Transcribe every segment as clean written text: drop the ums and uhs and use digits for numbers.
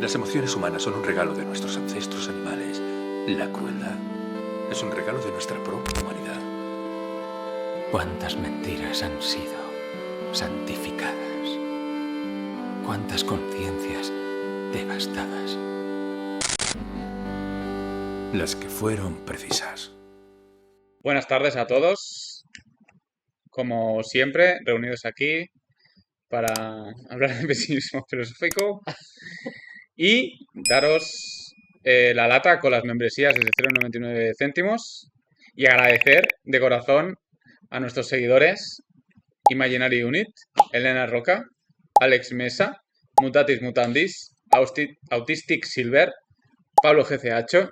Las emociones humanas son un regalo de nuestros ancestros animales. La crueldad es un regalo de nuestra propia humanidad. ¿Cuántas mentiras han sido santificadas? ¿Cuántas conciencias devastadas? Las que fueron precisas. Buenas tardes a todos. Como siempre, reunidos aquí para hablar de pesimismo filosófico y daros la lata con las membresías desde 0,99 céntimos y agradecer de corazón a nuestros seguidores Imaginary Unit, Elena Roca, Alex Mesa, Mutatis Mutandis, Autistic Silver, Pablo GCH,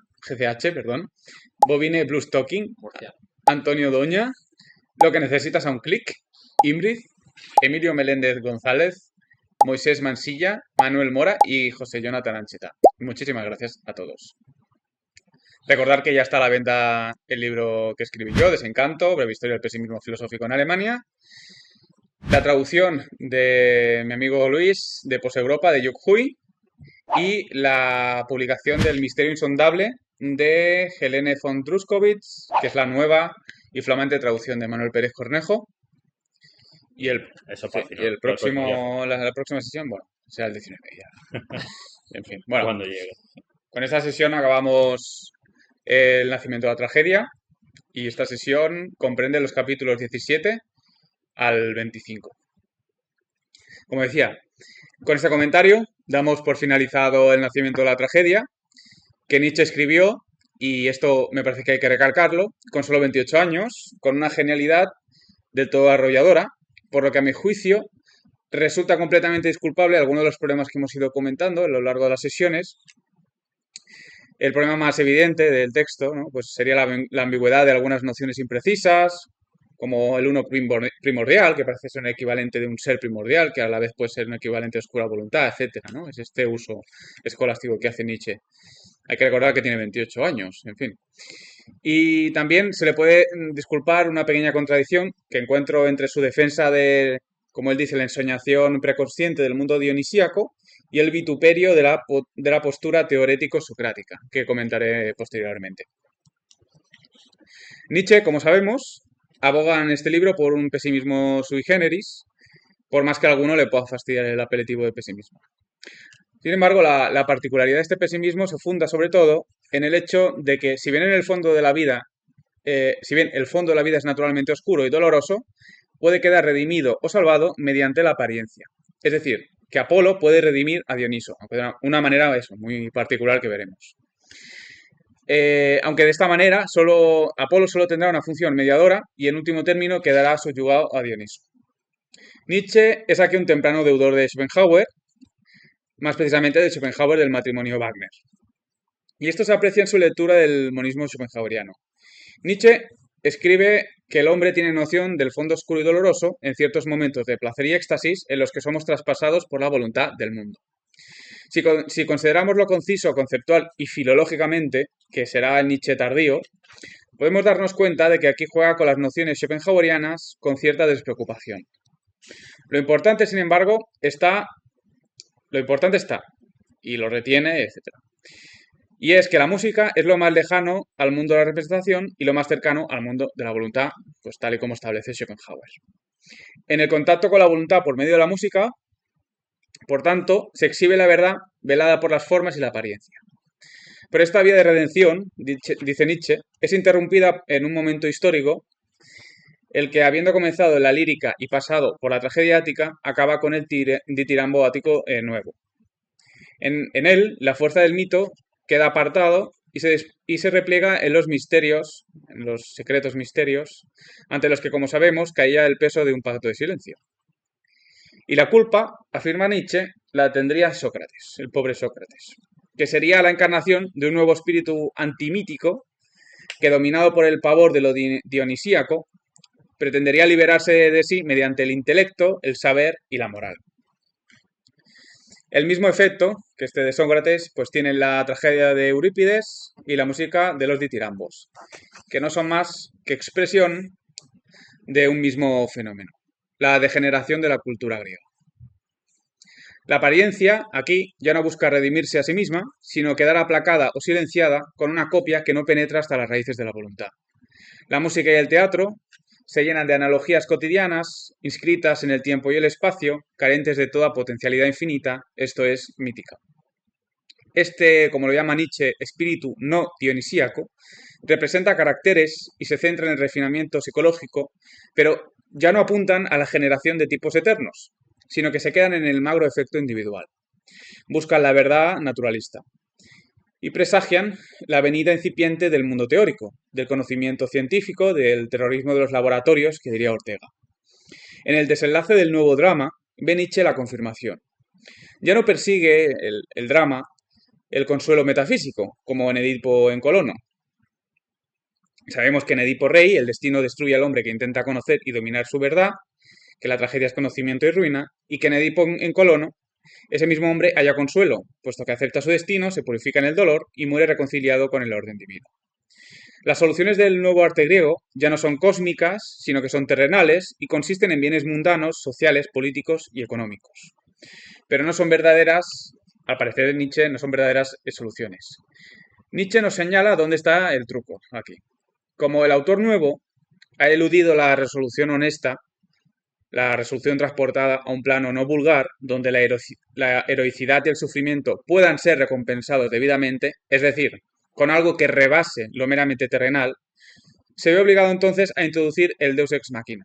Bobine Blue Stocking, Antonio Doña, Lo que necesitas a un clic, Imrid, Emilio Meléndez González, Moisés Mansilla, Manuel Mora y José Jonathan Ancheta. Muchísimas gracias a todos. Recordar que ya está a la venta el libro que escribí yo, Desencanto, breve historia del pesimismo filosófico en Alemania. La traducción de mi amigo Luis de Poseuropa, de Yuk Hui. Y la publicación del Misterio Insondable de Helene von Druskowitz, que es la nueva y flamante traducción de Manuel Pérez Cornejo. Y la próxima sesión, bueno, será el 19 ya. En fin, bueno, cuando llegue. Con esta sesión acabamos el nacimiento de la tragedia y esta sesión comprende los capítulos 17 al 25. Como decía, con este comentario damos por finalizado el nacimiento de la tragedia, que Nietzsche escribió, y esto me parece que hay que recalcarlo, con solo 28 años, con una genialidad del todo arrolladora, por lo que a mi juicio resulta completamente disculpable algunos de los problemas que hemos ido comentando a lo largo de las sesiones. El problema más evidente del texto, ¿no? Pues sería la ambigüedad de algunas nociones imprecisas, como el uno primordial, que parece ser un equivalente de un ser primordial, que a la vez puede ser un equivalente de oscura voluntad, etcétera, ¿no? Es este uso escolástico que hace Nietzsche. Hay que recordar que tiene 28 años, en fin. Y también se le puede disculpar una pequeña contradicción que encuentro entre su defensa de, como él dice, la ensoñación preconsciente del mundo dionisíaco y el vituperio de la postura teorético-socrática, que comentaré posteriormente. Nietzsche, como sabemos, aboga en este libro por un pesimismo sui generis, por más que a alguno le pueda fastidiar el apelativo de pesimismo. Sin embargo, la particularidad de este pesimismo se funda sobre todo en el hecho de que, si bien el fondo de la vida es naturalmente oscuro y doloroso, puede quedar redimido o salvado mediante la apariencia. Es decir, que Apolo puede redimir a Dioniso, aunque de una manera muy particular que veremos. Aunque de esta manera Apolo solo tendrá una función mediadora y en último término quedará subyugado a Dioniso. Nietzsche es aquí un temprano deudor de Schopenhauer, más precisamente de Schopenhauer del matrimonio Wagner. Y esto se aprecia en su lectura del monismo schopenhaueriano. Nietzsche escribe que el hombre tiene noción del fondo oscuro y doloroso en ciertos momentos de placer y éxtasis en los que somos traspasados por la voluntad del mundo. Si consideramos lo conciso, conceptual y filológicamente, que será el Nietzsche tardío, podemos darnos cuenta de que aquí juega con las nociones schopenhauerianas con cierta despreocupación. Lo importante, sin embargo, está, y lo retiene, etc. Y es que la música es lo más lejano al mundo de la representación y lo más cercano al mundo de la voluntad, pues tal y como establece Schopenhauer. En el contacto con la voluntad por medio de la música, por tanto, se exhibe la verdad velada por las formas y la apariencia. Pero esta vía de redención, dice Nietzsche, es interrumpida en un momento histórico, el que, habiendo comenzado en la lírica y pasado por la tragedia ática, acaba con el ditirambo ático nuevo. En él, la fuerza del mito queda apartado y se repliega en los misterios, en los secretos misterios, ante los que, como sabemos, caía el peso de un pacto de silencio. Y la culpa, afirma Nietzsche, la tendría Sócrates, el pobre Sócrates, que sería la encarnación de un nuevo espíritu antimítico que, dominado por el pavor de lo dionisíaco, pretendería liberarse de sí mediante el intelecto, el saber y la moral. El mismo efecto que este de Sócrates, pues tiene la tragedia de Eurípides y la música de los ditirambos, que no son más que expresión de un mismo fenómeno, la degeneración de la cultura griega. La apariencia, aquí, ya no busca redimirse a sí misma, sino quedar aplacada o silenciada con una copia que no penetra hasta las raíces de la voluntad. La música y el teatro se llenan de analogías cotidianas, inscritas en el tiempo y el espacio, carentes de toda potencialidad infinita, esto es, mítica. Este, como lo llama Nietzsche, espíritu no dionisíaco, representa caracteres y se centra en el refinamiento psicológico, pero ya no apuntan a la generación de tipos eternos, sino que se quedan en el magro efecto individual. Buscan la verdad naturalista y presagian la venida incipiente del mundo teórico, del conocimiento científico, del terrorismo de los laboratorios, que diría Ortega. En el desenlace del nuevo drama, ve Nietzsche la confirmación. Ya no persigue el drama el consuelo metafísico, como en Edipo en Colono. Sabemos que en Edipo Rey el destino destruye al hombre que intenta conocer y dominar su verdad, que la tragedia es conocimiento y ruina, y que en Edipo en Colono ese mismo hombre halla consuelo, puesto que acepta su destino, se purifica en el dolor y muere reconciliado con el orden divino. Las soluciones del nuevo arte griego ya no son cósmicas, sino que son terrenales y consisten en bienes mundanos, sociales, políticos y económicos. Pero no son verdaderas, al parecer de Nietzsche, no son verdaderas soluciones. Nietzsche nos señala dónde está el truco aquí. Como el autor nuevo ha eludido la resolución honesta, la resolución transportada a un plano no vulgar, donde la heroicidad y el sufrimiento puedan ser recompensados debidamente, es decir, con algo que rebase lo meramente terrenal, se ve obligado entonces a introducir el Deus ex machina.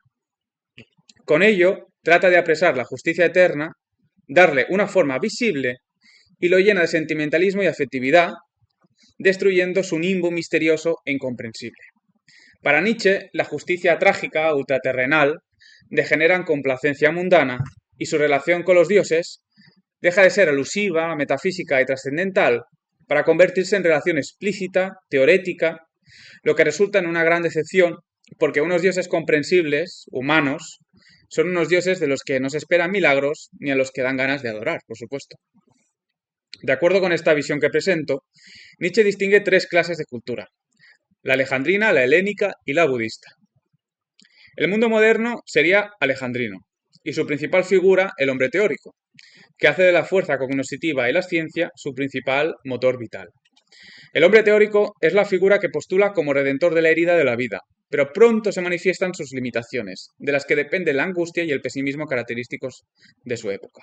Con ello, trata de apresar la justicia eterna, darle una forma visible y lo llena de sentimentalismo y afectividad, destruyendo su nimbo misterioso e incomprensible. Para Nietzsche, la justicia trágica, ultraterrenal, degenera en complacencia mundana y su relación con los dioses deja de ser alusiva, metafísica y trascendental para convertirse en relación explícita, teorética, lo que resulta en una gran decepción porque unos dioses comprensibles, humanos, son unos dioses de los que no se esperan milagros ni a los que dan ganas de adorar, por supuesto. De acuerdo con esta visión que presento, Nietzsche distingue tres clases de cultura: la alejandrina, la helénica y la budista. El mundo moderno sería alejandrino, y su principal figura el hombre teórico, que hace de la fuerza cognoscitiva y la ciencia su principal motor vital. El hombre teórico es la figura que postula como redentor de la herida de la vida, pero pronto se manifiestan sus limitaciones, de las que depende la angustia y el pesimismo característicos de su época.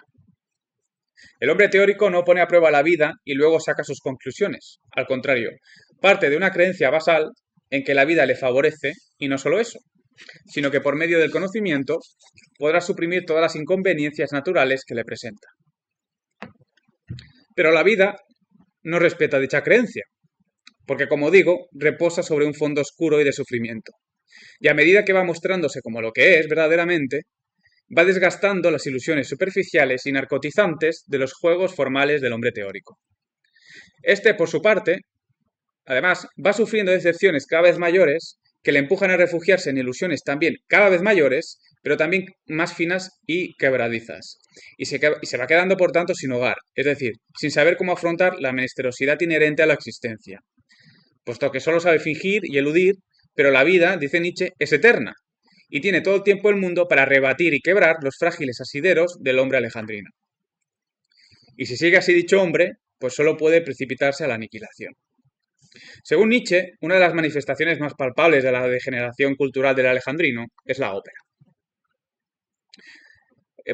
El hombre teórico no pone a prueba la vida y luego saca sus conclusiones. Al contrario, parte de una creencia basal en que la vida le favorece, y no solo eso, sino que por medio del conocimiento podrá suprimir todas las inconveniencias naturales que le presenta. Pero la vida no respeta dicha creencia, porque, como digo, reposa sobre un fondo oscuro y de sufrimiento. Y a medida que va mostrándose como lo que es verdaderamente, va desgastando las ilusiones superficiales y narcotizantes de los juegos formales del hombre teórico. Este, por su parte, además, va sufriendo decepciones cada vez mayores que le empujan a refugiarse en ilusiones también cada vez mayores, pero también más finas y quebradizas. Y se va quedando, por tanto, sin hogar, es decir, sin saber cómo afrontar la menesterosidad inherente a la existencia, puesto que solo sabe fingir y eludir, pero la vida, dice Nietzsche, es eterna, y tiene todo el tiempo del mundo para rebatir y quebrar los frágiles asideros del hombre alejandrino. Y si sigue así dicho hombre, pues solo puede precipitarse a la aniquilación. Según Nietzsche, una de las manifestaciones más palpables de la degeneración cultural del alejandrino es la ópera.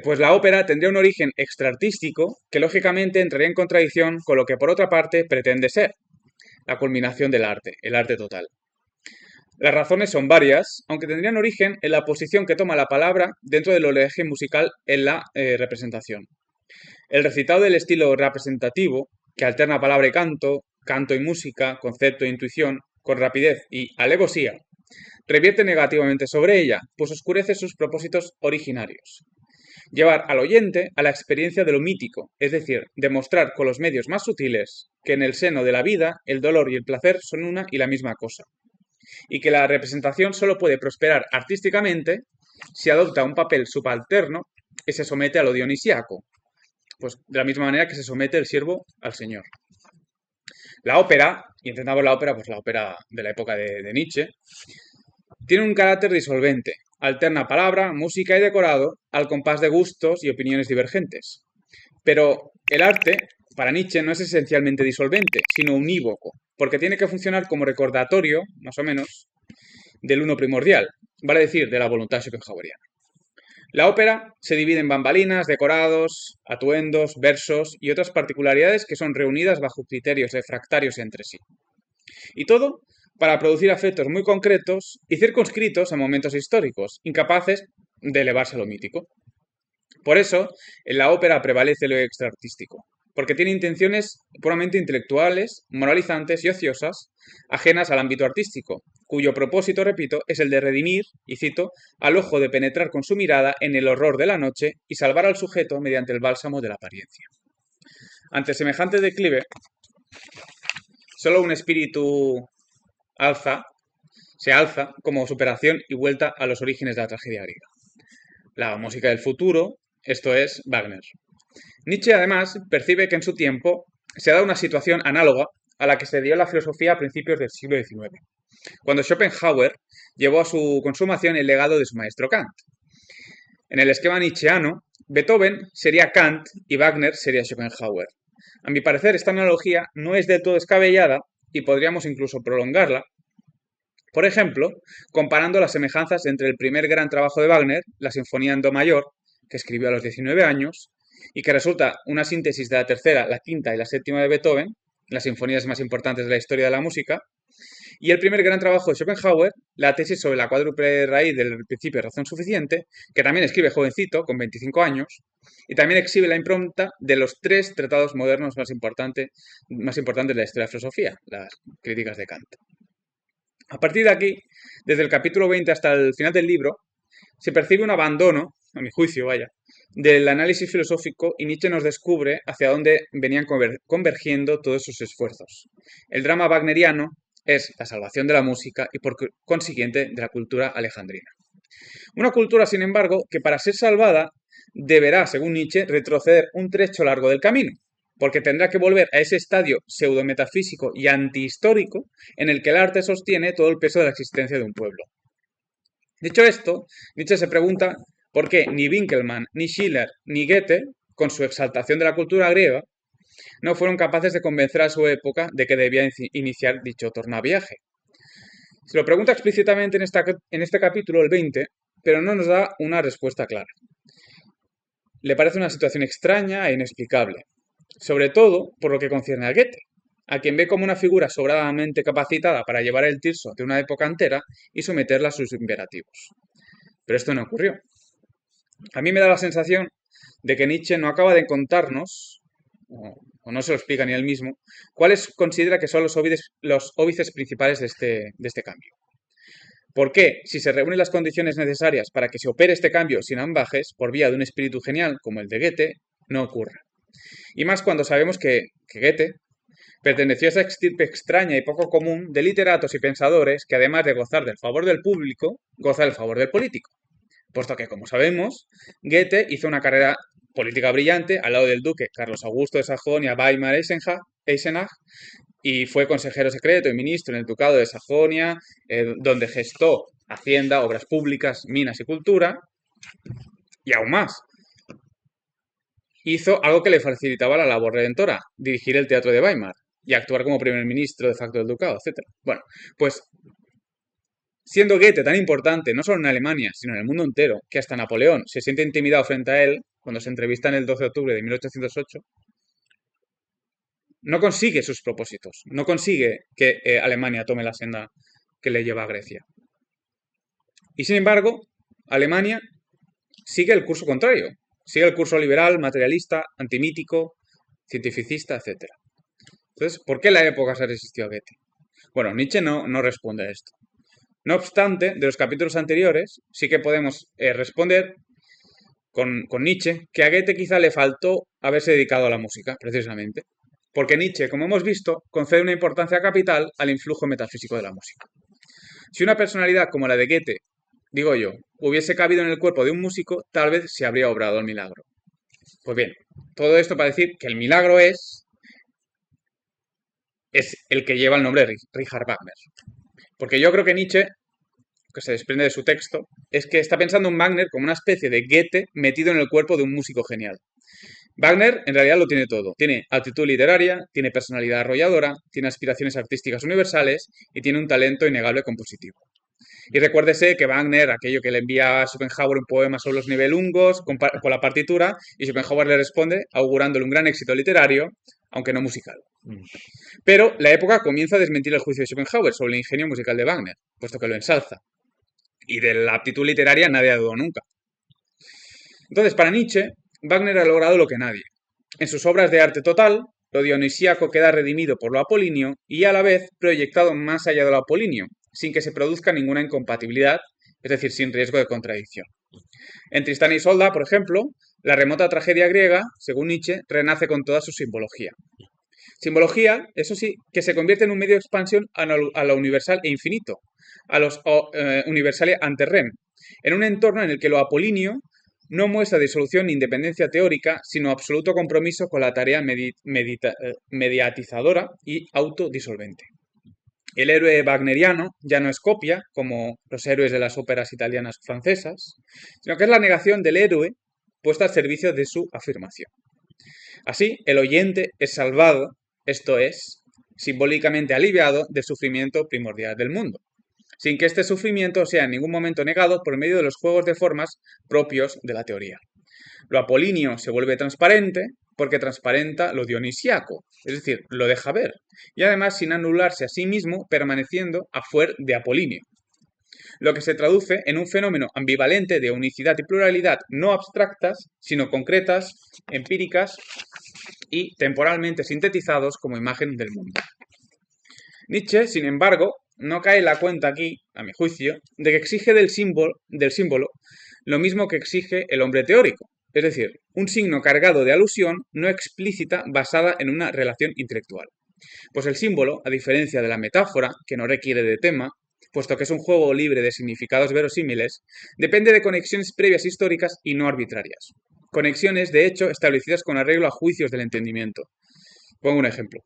Pues la ópera tendría un origen extraartístico que lógicamente entraría en contradicción con lo que por otra parte pretende ser la culminación del arte, el arte total. Las razones son varias, aunque tendrían origen en la posición que toma la palabra dentro del oleaje musical en la representación. El recitado del estilo representativo, que alterna palabra y canto, canto y música, concepto e intuición, con rapidez y alevosía, revierte negativamente sobre ella, pues oscurece sus propósitos originarios. Llevar al oyente a la experiencia de lo mítico, es decir, demostrar con los medios más sutiles que en el seno de la vida el dolor y el placer son una y la misma cosa, y que la representación solo puede prosperar artísticamente si adopta un papel subalterno y se somete a lo dionisíaco, pues de la misma manera que se somete el siervo al señor. La ópera, y entendamos la ópera, pues la ópera de la época de Nietzsche, tiene un carácter disolvente, alterna palabra, música y decorado al compás de gustos y opiniones divergentes. Pero el arte, para Nietzsche, no es esencialmente disolvente, sino unívoco, porque tiene que funcionar como recordatorio, más o menos, del uno primordial, vale decir, de la voluntad schopenhaueriana. La ópera se divide en bambalinas, decorados, atuendos, versos y otras particularidades que son reunidas bajo criterios refractarios entre sí. Y todo para producir efectos muy concretos y circunscritos a momentos históricos, incapaces de elevarse a lo mítico. Por eso, en la ópera prevalece lo extraartístico, porque tiene intenciones puramente intelectuales, moralizantes y ociosas, ajenas al ámbito artístico, cuyo propósito, repito, es el de redimir, y cito, al ojo de penetrar con su mirada en el horror de la noche y salvar al sujeto mediante el bálsamo de la apariencia. Ante semejante declive, solo un espíritu se alza como superación y vuelta a los orígenes de la tragedia griega. La música del futuro, esto es Wagner. Nietzsche, además, percibe que en su tiempo se da una situación análoga a la que se dio la filosofía a principios del siglo XIX, cuando Schopenhauer llevó a su consumación el legado de su maestro Kant. En el esquema nietzscheano, Beethoven sería Kant y Wagner sería Schopenhauer. A mi parecer, esta analogía no es del todo descabellada y podríamos incluso prolongarla, por ejemplo, comparando las semejanzas entre el primer gran trabajo de Wagner, la Sinfonía en Do mayor, que escribió a los 19 años, y que resulta una síntesis de la tercera, la quinta y la séptima de Beethoven, las sinfonías más importantes de la historia de la música, y el primer gran trabajo de Schopenhauer, la tesis sobre la cuádruple raíz del principio de razón suficiente, que también escribe jovencito, con 25 años, y también exhibe la impronta de los tres tratados modernos más importantes de la historia de la filosofía, las críticas de Kant. A partir de aquí, desde el capítulo 20 hasta el final del libro, se percibe un abandono, a mi juicio, vaya, del análisis filosófico y Nietzsche nos descubre hacia dónde venían convergiendo todos sus esfuerzos. El drama wagneriano es la salvación de la música y por consiguiente de la cultura alejandrina. Una cultura, sin embargo, que para ser salvada deberá, según Nietzsche, retroceder un trecho largo del camino, porque tendrá que volver a ese estadio pseudometafísico y antihistórico en el que el arte sostiene todo el peso de la existencia de un pueblo. Dicho esto, Nietzsche se pregunta por qué ni Winckelmann, ni Schiller, ni Goethe, con su exaltación de la cultura griega, no fueron capaces de convencer a su época de que debía iniciar dicho tornaviaje. Se lo pregunta explícitamente en este capítulo, el 20, pero no nos da una respuesta clara. Le parece una situación extraña e inexplicable, sobre todo por lo que concierne a Goethe, a quien ve como una figura sobradamente capacitada para llevar el tirso de una época entera y someterla a sus imperativos. Pero esto no ocurrió. A mí me da la sensación de que Nietzsche no acaba de contarnos, o no se lo explica ni él mismo, cuáles considera que son los óbices principales de este cambio. ¿Por qué, si se reúnen las condiciones necesarias para que se opere este cambio sin ambajes, por vía de un espíritu genial como el de Goethe, no ocurra? Y más cuando sabemos que Goethe perteneció a esa estirpe extraña y poco común de literatos y pensadores que, además de gozar del favor del público, goza del favor del político. Puesto que, como sabemos, Goethe hizo una carrera política brillante al lado del duque Carlos Augusto de Sajonia Weimar-Eisenach y fue consejero secreto y ministro en el ducado de Sajonia, donde gestó hacienda, obras públicas, minas y cultura, y aún más. Hizo algo que le facilitaba la labor redentora, dirigir el teatro de Weimar y actuar como primer ministro de facto del ducado, etc. Bueno, pues siendo Goethe tan importante, no solo en Alemania, sino en el mundo entero, que hasta Napoleón se siente intimidado frente a él, cuando se entrevista en el 12 de octubre de 1808, no consigue sus propósitos, no consigue que Alemania tome la senda que le lleva a Grecia. Y sin embargo, Alemania sigue el curso contrario, sigue el curso liberal, materialista, antimítico, cientificista, etc. Entonces, ¿por qué la época se resistió a Goethe? Bueno, Nietzsche no responde a esto. No obstante, de los capítulos anteriores, sí que podemos responder con Nietzsche que a Goethe quizá le faltó haberse dedicado a la música, precisamente. Porque Nietzsche, como hemos visto, concede una importancia capital al influjo metafísico de la música. Si una personalidad como la de Goethe, digo yo, hubiese cabido en el cuerpo de un músico, tal vez se habría obrado el milagro. Pues bien, todo esto para decir que el milagro es el que lleva el nombre de Richard Wagner. Porque yo creo que Nietzsche, que se desprende de su texto, es que está pensando en Wagner como una especie de Goethe metido en el cuerpo de un músico genial. Wagner en realidad lo tiene todo. Tiene actitud literaria, tiene personalidad arrolladora, tiene aspiraciones artísticas universales y tiene un talento innegable compositivo. Y recuérdese que Wagner, aquello que le envía a Schopenhauer un poema sobre los nibelungos con la partitura, y Schopenhauer le responde augurándole un gran éxito literario, aunque no musical. Pero la época comienza a desmentir el juicio de Schopenhauer sobre el ingenio musical de Wagner, puesto que lo ensalza. Y de la aptitud literaria nadie ha dudado nunca. Entonces, para Nietzsche, Wagner ha logrado lo que nadie. En sus obras de arte total, lo dionisíaco queda redimido por lo apolíneo y a la vez proyectado más allá de lo apolíneo, sin que se produzca ninguna incompatibilidad, es decir, sin riesgo de contradicción. En Tristán y Isolda, por ejemplo, la remota tragedia griega, según Nietzsche, renace con toda su simbología. Simbología, eso sí, que se convierte en un medio de expansión a lo universal e infinito, a los universale ante rem, en un entorno en el que lo apolíneo no muestra disolución ni independencia teórica, sino absoluto compromiso con la tarea mediatizadora y autodisolvente. El héroe wagneriano ya no es copia, como los héroes de las óperas italianas o francesas, sino que es la negación del héroe puesta al servicio de su afirmación. Así, el oyente es salvado, esto es, simbólicamente aliviado del sufrimiento primordial del mundo, sin que este sufrimiento sea en ningún momento negado por medio de los juegos de formas propios de la teoría. Lo apolíneo se vuelve transparente porque transparenta lo dionisíaco, es decir, lo deja ver, y además sin anularse a sí mismo, permaneciendo afuera de apolíneo. Lo que se traduce en un fenómeno ambivalente de unicidad y pluralidad no abstractas, sino concretas, empíricas y temporalmente sintetizados como imagen del mundo. Nietzsche, sin embargo, no cae en la cuenta aquí, a mi juicio, de que exige del símbolo lo mismo que exige el hombre teórico, es decir, un signo cargado de alusión no explícita basada en una relación intelectual. Pues el símbolo, a diferencia de la metáfora, que no requiere de tema, puesto que es un juego libre de significados verosímiles, depende de conexiones previas históricas y no arbitrarias. Conexiones, de hecho, establecidas con arreglo a juicios del entendimiento. Pongo un ejemplo.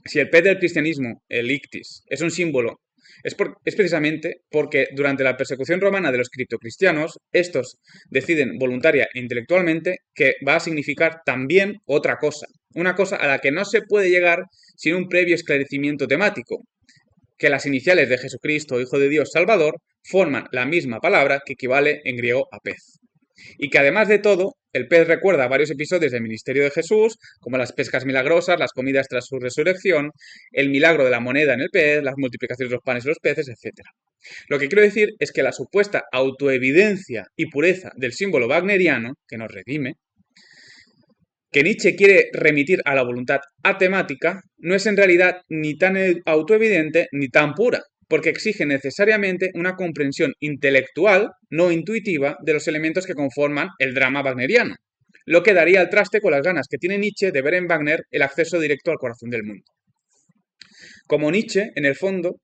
Si el pez del cristianismo, el ictis, es un símbolo, es precisamente porque durante la persecución romana de los criptocristianos, estos deciden voluntaria e intelectualmente que va a significar también otra cosa, una cosa a la que no se puede llegar sin un previo esclarecimiento temático, que las iniciales de Jesucristo, Hijo de Dios, Salvador, forman la misma palabra que equivale en griego a pez. Y que además de todo, el pez recuerda varios episodios del ministerio de Jesús, como las pescas milagrosas, las comidas tras su resurrección, el milagro de la moneda en el pez, las multiplicaciones de los panes y los peces, etc. Lo que quiero decir es que la supuesta autoevidencia y pureza del símbolo wagneriano, que nos redime, que Nietzsche quiere remitir a la voluntad atemática, no es en realidad ni tan autoevidente ni tan pura, porque exige necesariamente una comprensión intelectual, no intuitiva, de los elementos que conforman el drama wagneriano, lo que daría al traste con las ganas que tiene Nietzsche de ver en Wagner el acceso directo al corazón del mundo. Como Nietzsche, en el fondo,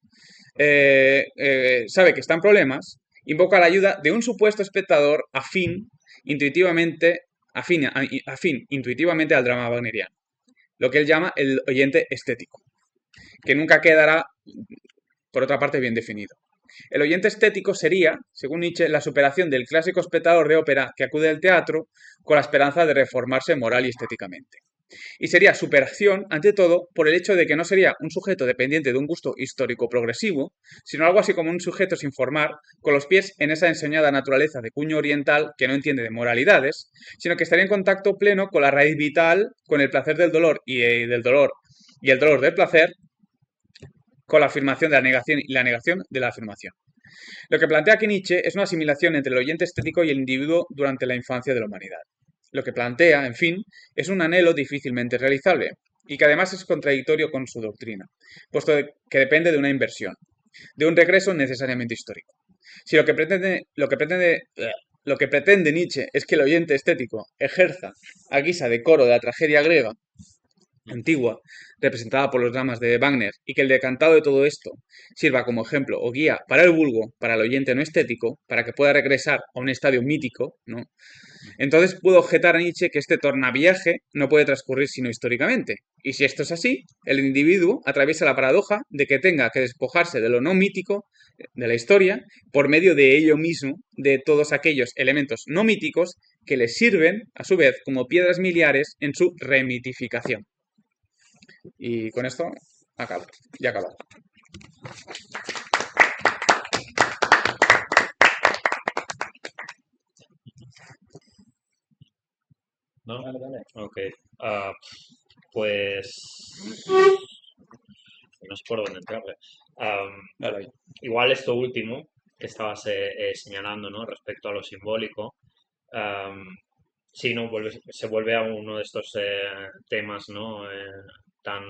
sabe que está en problemas, invoca la ayuda de un supuesto espectador afín intuitivamente al drama wagneriano, lo que él llama el oyente estético, que nunca quedará, por otra parte, bien definido. El oyente estético sería, según Nietzsche, la superación del clásico espectador de ópera que acude al teatro con la esperanza de reformarse moral y estéticamente. Y sería superación, ante todo, por el hecho de que no sería un sujeto dependiente de un gusto histórico progresivo, sino algo así como un sujeto sin formar, con los pies en esa ensoñada naturaleza de cuño oriental que no entiende de moralidades, sino que estaría en contacto pleno con la raíz vital, con el placer del dolor y el dolor del placer, con la afirmación de la negación y la negación de la afirmación. Lo que plantea aquí Nietzsche es una asimilación entre el oyente estético y el individuo durante la infancia de la humanidad. Lo que plantea, en fin, es un anhelo difícilmente realizable y que además es contradictorio con su doctrina, puesto que depende de una inversión, de un regreso necesariamente histórico. Si lo que pretende Nietzsche es que el oyente estético ejerza a guisa de coro de la tragedia griega antigua, representada por los dramas de Wagner, y que el decantado de todo esto sirva como ejemplo o guía para el vulgo, para el oyente no estético, para que pueda regresar a un estadio mítico, ¿no? Entonces puedo objetar a Nietzsche que este tornaviaje no puede transcurrir sino históricamente. Y si esto es así, el individuo atraviesa la paradoja de que tenga que despojarse de lo no mítico de la historia por medio de ello mismo, de todos aquellos elementos no míticos que le sirven, a su vez, como piedras miliares en su remitificación. Y con esto acabo. Ya acabo. ¿No? Dale, dale. Ok. Ah, pues no sé por dónde entrarle. Dale ahí. Igual esto último que estabas señalando, ¿no? Respecto a lo simbólico. am, sí, ¿no? Se vuelve a uno de estos temas, ¿no? Tan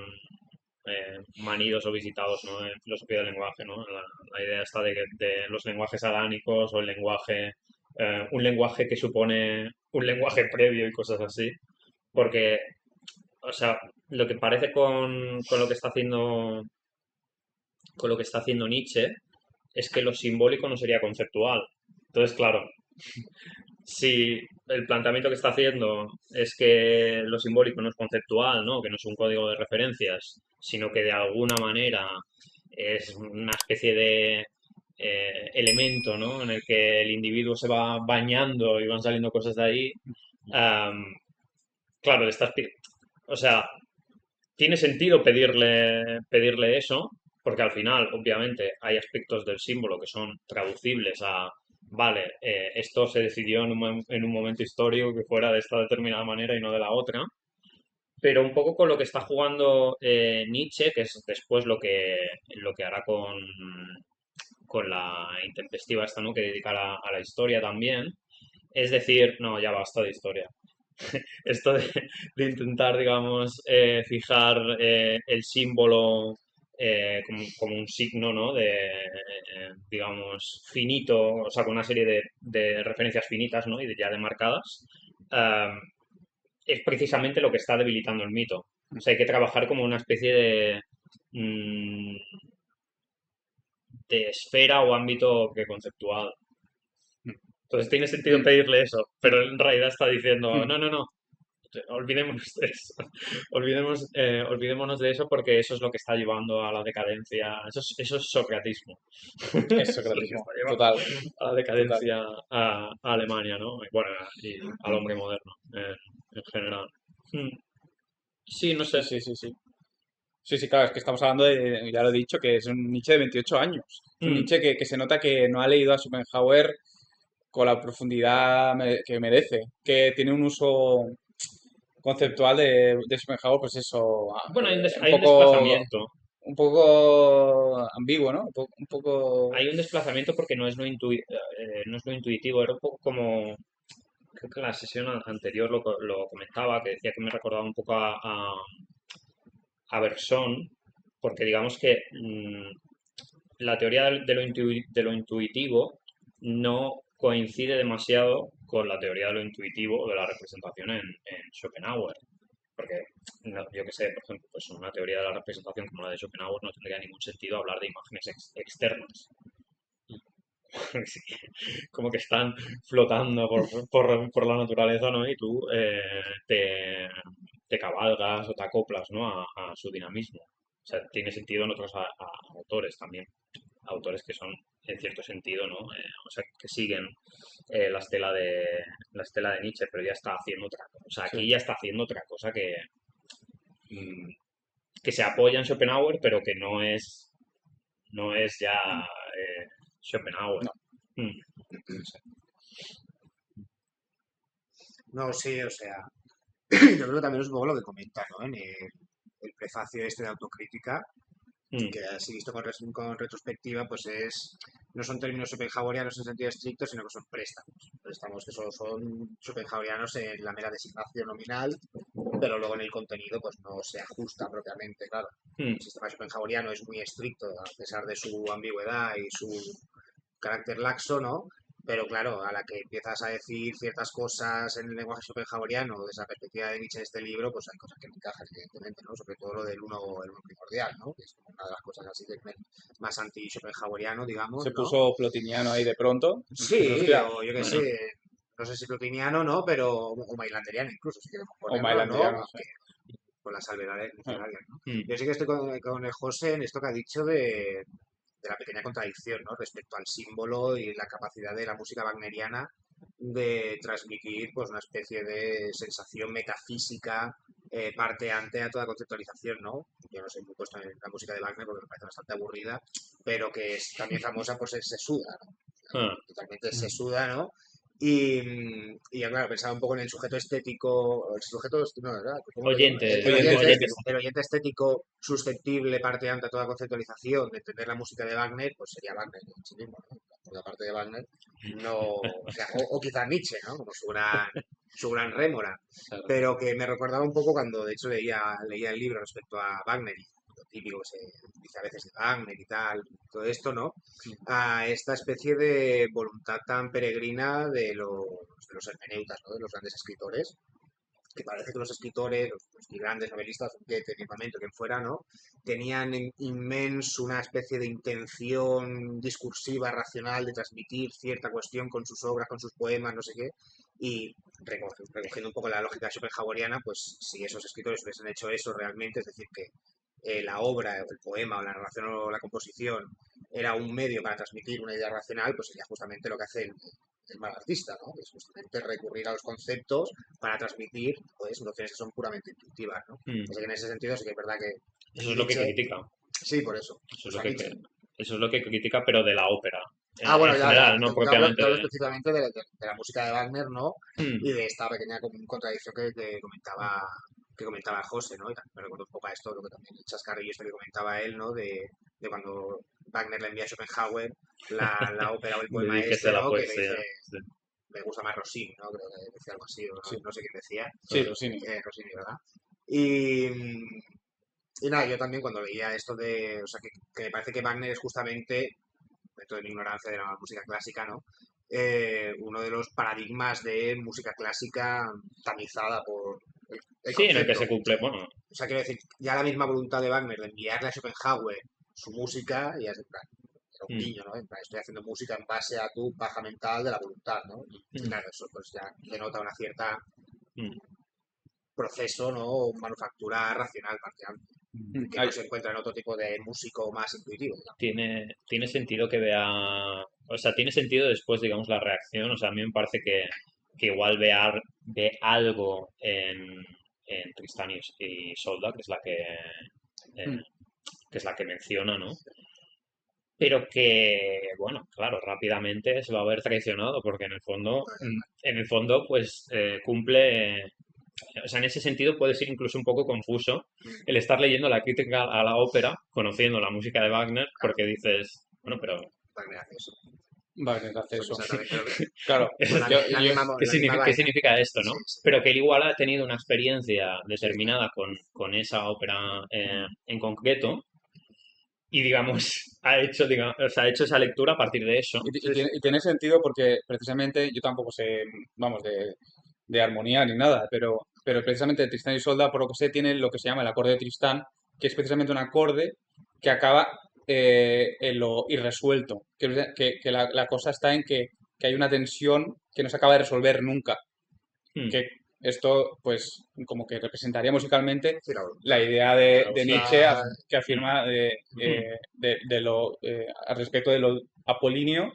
manidos o visitados, ¿no? En filosofía del lenguaje, ¿no? La idea está de los lenguajes adánicos o el lenguaje, un lenguaje que supone un lenguaje previo y cosas así. Porque, o sea, lo que parece con lo que está haciendo, con lo que está haciendo Nietzsche es que lo simbólico no sería conceptual. Entonces, claro, si el planteamiento que está haciendo es que lo simbólico no es conceptual, ¿no? Que no es un código de referencias, sino que de alguna manera es una especie de elemento, ¿no? En el que el individuo se va bañando y van saliendo cosas de ahí. am, claro, o sea, tiene sentido pedirle eso, porque al final, obviamente, hay aspectos del símbolo que son traducibles a, vale, esto se decidió en un momento histórico que fuera de esta determinada manera y no de la otra, pero un poco con lo que está jugando Nietzsche, que es después lo que hará con la intempestiva esta, ¿no? Que dedica a la historia también, es decir, no, ya basta de historia esto de intentar, digamos, fijar el símbolo como un signo, ¿no? Digamos, finito, o sea, con una serie de referencias finitas, ¿no? Y ya demarcadas, ah, es precisamente lo que está debilitando el mito. O sea, hay que trabajar como una especie mm, de esfera o ámbito que conceptual. Entonces tiene sentido pedirle eso, pero en realidad está diciendo, no, no, no, olvidémonos de eso. Olvidémonos de eso porque eso es lo que está llevando a la decadencia. Eso es socratismo. Es Es lo que socratismo. está llevando Total. a la Total. decadencia a Alemania, ¿no? Y bueno, y al hombre moderno en general. Hmm. Sí, no Sí, sé. sí, sí, sí. Sí, sí, claro, es que estamos hablando de, ya lo he dicho, que es un Nietzsche de 28 años. Es un Hmm. Nietzsche que se nota que no ha leído a Schopenhauer con la profundidad que merece, que tiene un uso conceptual de Schopenhauer, pues eso, Bueno, hay un poco ambiguo, ¿no? Un poco... un desplazamiento porque no es lo intuitivo, era un poco como, creo que en la sesión anterior lo comentaba, que decía que me recordaba un poco a Bergson, porque digamos que la teoría de lo intuitivo no coincide demasiado con la teoría de lo intuitivo o de la representación en Schopenhauer. Porque, yo que sé, por ejemplo, pues una teoría de la representación como la de Schopenhauer no tendría ningún sentido hablar de imágenes externas. Sí, como que están flotando por la naturaleza, ¿no? Y tú te cabalgas o te acoplas, ¿no? A su dinamismo. O sea, tiene sentido en otros autores también. Autores que son, en cierto sentido, ¿no? O sea, que siguen la la estela de Nietzsche, pero ya está haciendo otra cosa. O sea, Sí. aquí ya está haciendo otra cosa mm, que se apoya en Schopenhauer, pero que no es ya Schopenhauer. No. Mm. No, sí, o sea, yo creo que también es un poco lo que comenta, ¿no? En el prefacio este de autocrítica, Mm. que así visto con retrospectiva, pues no son términos schopenhauerianos en sentido estricto, sino que son préstamos. Préstamos que solo son schopenhauerianos en la mera designación nominal, pero luego en el contenido pues no se ajusta propiamente, claro. Mm. El sistema schopenhaueriano es muy estricto, a pesar de su ambigüedad y su carácter laxo, ¿no? Pero claro, a la que empiezas a decir ciertas cosas en el lenguaje schopenhaueriano, desde la perspectiva de Nietzsche en este libro, pues hay cosas que no encajan, evidentemente, ¿no? Sobre todo lo del el uno primordial, ¿no? Que es como una de las cosas así que más anti-schopenhaueriano, digamos, Se ¿no? puso plotiniano ahí de pronto. Dices, Sí, hostia, o yo qué Bueno, sé, no sé si plotiniano, ¿no? Pero, o mailanderiano incluso, si queremos o ponerlo, ¿no? mailanderiano, sí. Aunque con las salvedades necesarias, ¿no? mm, Yo sí que estoy con el José en esto que ha dicho de la pequeña contradicción, ¿no? Respecto al símbolo y la capacidad de la música wagneriana de transmitir pues una especie de sensación metafísica parteante a toda conceptualización, ¿no? Yo no soy muy puesto en la música de Wagner porque me parece bastante aburrida, pero que es también famosa por ser sesuda, ¿no? Ah, Totalmente sesuda, ¿no? Y ya, claro, pensaba un poco en el sujeto estético, el sujeto, no, ¿verdad? ¿Cómo lo llamo? oyente, Oyente. El oyente estético susceptible, parteante a toda conceptualización de entender la música de Wagner, pues sería Wagner en sí mismo, ¿no? Por la parte de Wagner, no, o sea, o quizá Nietzsche, ¿no? Como su gran rémora, Claro. pero que me recordaba un poco cuando, de hecho, leía el libro respecto a Wagner y lo típico que se dice a veces de Wagner y tal, todo esto, ¿no? A esta especie de voluntad tan peregrina de los hermeneutas, ¿no? De los grandes escritores, que parece que los escritores, los grandes novelistas, Goethe, principalmente, quien fuera, ¿no? Tenían inmenso una especie de intención discursiva, racional, de transmitir cierta cuestión con sus obras, con sus poemas, no sé qué, y recogiendo un poco la lógica schopenhaueriana, pues si esos escritores hubiesen hecho eso realmente, es decir, que la obra, el poema o la narración o la composición era un medio para transmitir una idea racional, pues sería justamente lo que hace el mal artista, ¿no? Que es justamente recurrir a los conceptos para transmitir pues nociones que son puramente intuitivas, ¿no? mm, Así que en ese sentido sí que es verdad que eso es lo que Nietzsche, critica. sí, por eso. Eso O es lo sea, que, Nietzsche. eso es lo que critica, pero de la ópera. Bueno, En ya, general, no propiamente te hablo de. específicamente de la música de Wagner, ¿no? Mm, Y de esta pequeña contradicción que comentaba José, ¿no? Y también me recuerdo un poco a esto, lo que también el chascarrillo este que comentaba él, ¿no? De cuando Wagner le envía a Schopenhauer la ópera o el poema Dedíquese a este, la ¿no? Que le poesía. dice, Sí. me gusta más Rossini, ¿no? Creo que decía algo así, o Sí, no sé quién decía, sí, Rossini. Rossini, ¿verdad? Y, y nada, yo también cuando leía esto de, o sea, que me parece que Wagner es justamente, dentro de mi ignorancia de la música clásica, ¿no? Uno de los paradigmas de música clásica tamizada por el Sí, en el que se concepto. cumple, bueno, O sea, quiero decir, ya la misma voluntad de Wagner de enviarle a Schopenhauer su música, ya es en plan, era un mm, guiño, ¿no? En plan, estoy haciendo música en base a tu paja mental de la voluntad, ¿no? Y mm, claro, eso pues ya denota una cierta mm. proceso, ¿no? Manufactura racional, parcial, que no Hay- se encuentra en otro tipo de músico más intuitivo, digamos. Tiene sentido que vea, o sea, tiene sentido después, digamos, la reacción, o sea, a mí me parece que igual ve algo en Tristán y Solda, eh, mm, que es la que menciona, ¿no? Pero que, bueno, claro, rápidamente se va a ver traicionado, porque en el fondo, pues cumple, o sea, en ese sentido puede ser incluso un poco confuso el estar leyendo la crítica a la ópera, conociendo la música de Wagner, Claro, porque dices, bueno, pero Wagner hace eso. Wagner hace Pues eso. exactamente lo que... Claro, Pues la, yo, la yo, misma, ¿qué la misma qué vaina. significa esto, no? Sí, sí, Pero que él igual ha tenido una experiencia sí, claro. determinada con esa ópera en concreto y, digamos, o sea, ha hecho esa lectura a partir de eso. Sí, sí, y tiene sentido porque precisamente yo tampoco sé, vamos, de armonía ni nada, pero precisamente Tristán y Isolda, por lo que sé, tiene lo que se llama el acorde de Tristán, que es precisamente un acorde que acaba en lo irresuelto, que la cosa está en que hay una tensión que no se acaba de resolver nunca, Hmm, que esto, pues, como que representaría musicalmente sí, la la voluntad. idea La de Nietzsche voluntad. que hmm, afirma hmm. de lo, al respecto de lo apolíneo,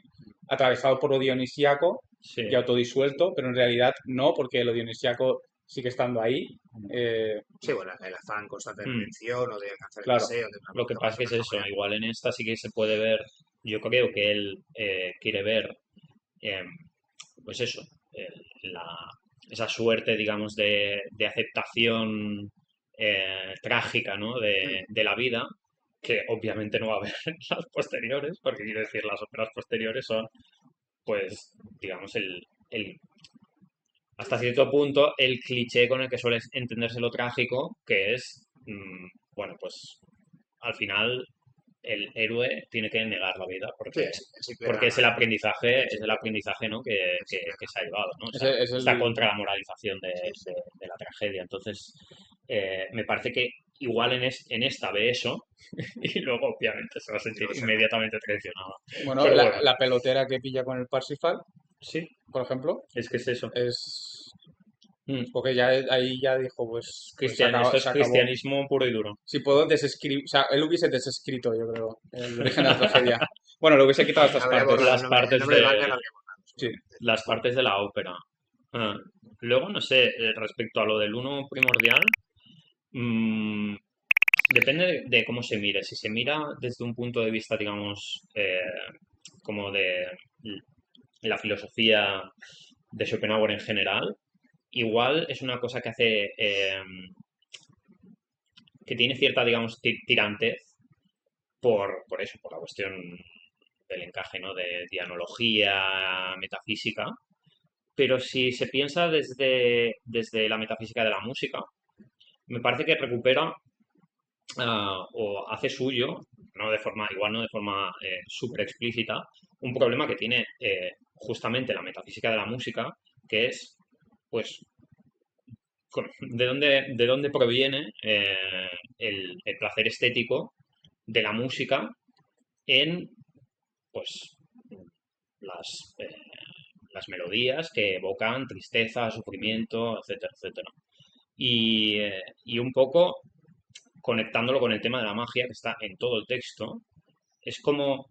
atravesado por lo dionisíaco Sí. y autodisuelto, pero en realidad no, porque lo dionisíaco sigue estando ahí. eh, Sí, bueno, el afán constante de Hmm. redención o de alcanzar el claro, deseo de una Lo que voluntad más pasa que es eso, superhawaiana. igual en esta sí que se puede ver, yo creo que él quiere ver, eh, pues eso, esa suerte, digamos, de aceptación trágica, ¿no? De la vida, que obviamente no va a haber en las posteriores, porque quiero decir, las óperas posteriores son, pues, digamos, hasta cierto punto, el cliché con el que suele entenderse lo trágico, que es, bueno, pues, al final el héroe tiene que negar la vida Sí, porque, el simple porque drama, ¿no? El es el simple, aprendizaje, ¿no? el simple Que drama. se ha llevado, ¿no? O sea, es está el, contra la moralización Sí, sí. de la tragedia. Entonces, me parece que igual en esta ve eso y luego obviamente se va a Y sentir luego se revela. inmediatamente traicionado. bueno, Pero bueno, la pelotera que pilla con el Parsifal, sí, por ejemplo, es que es eso. es Mm. porque ya ahí ya dijo, pues Esto es se acabó. cristianismo puro y duro. Si puedo desescribir, o sea, él hubiese desescrito, yo creo, el origen de la tragedia. Bueno, le hubiese quitado estas Habría partes. borrado Las el partes nombre de Wagner lo habría borrado. Sí. las partes de la ópera. Ah, Luego, no sé, respecto a lo del uno primordial, mm, depende de cómo se mire. Si se mira desde un punto de vista, digamos, como de la filosofía de Schopenhauer en general, igual es una cosa que hace, que tiene cierta, digamos, tirantez por eso, por la cuestión del encaje, ¿no? De dianología, metafísica. Pero si se piensa desde la metafísica de la música, me parece que recupera o hace suyo, no de forma, igual no de forma súper explícita, un problema que tiene justamente la metafísica de la música, que es, pues, de dónde proviene el placer estético de la música en, pues, las, eh, las melodías que evocan tristeza, sufrimiento, etcétera, etcétera. Y un poco conectándolo con el tema de la magia que está en todo el texto, es como,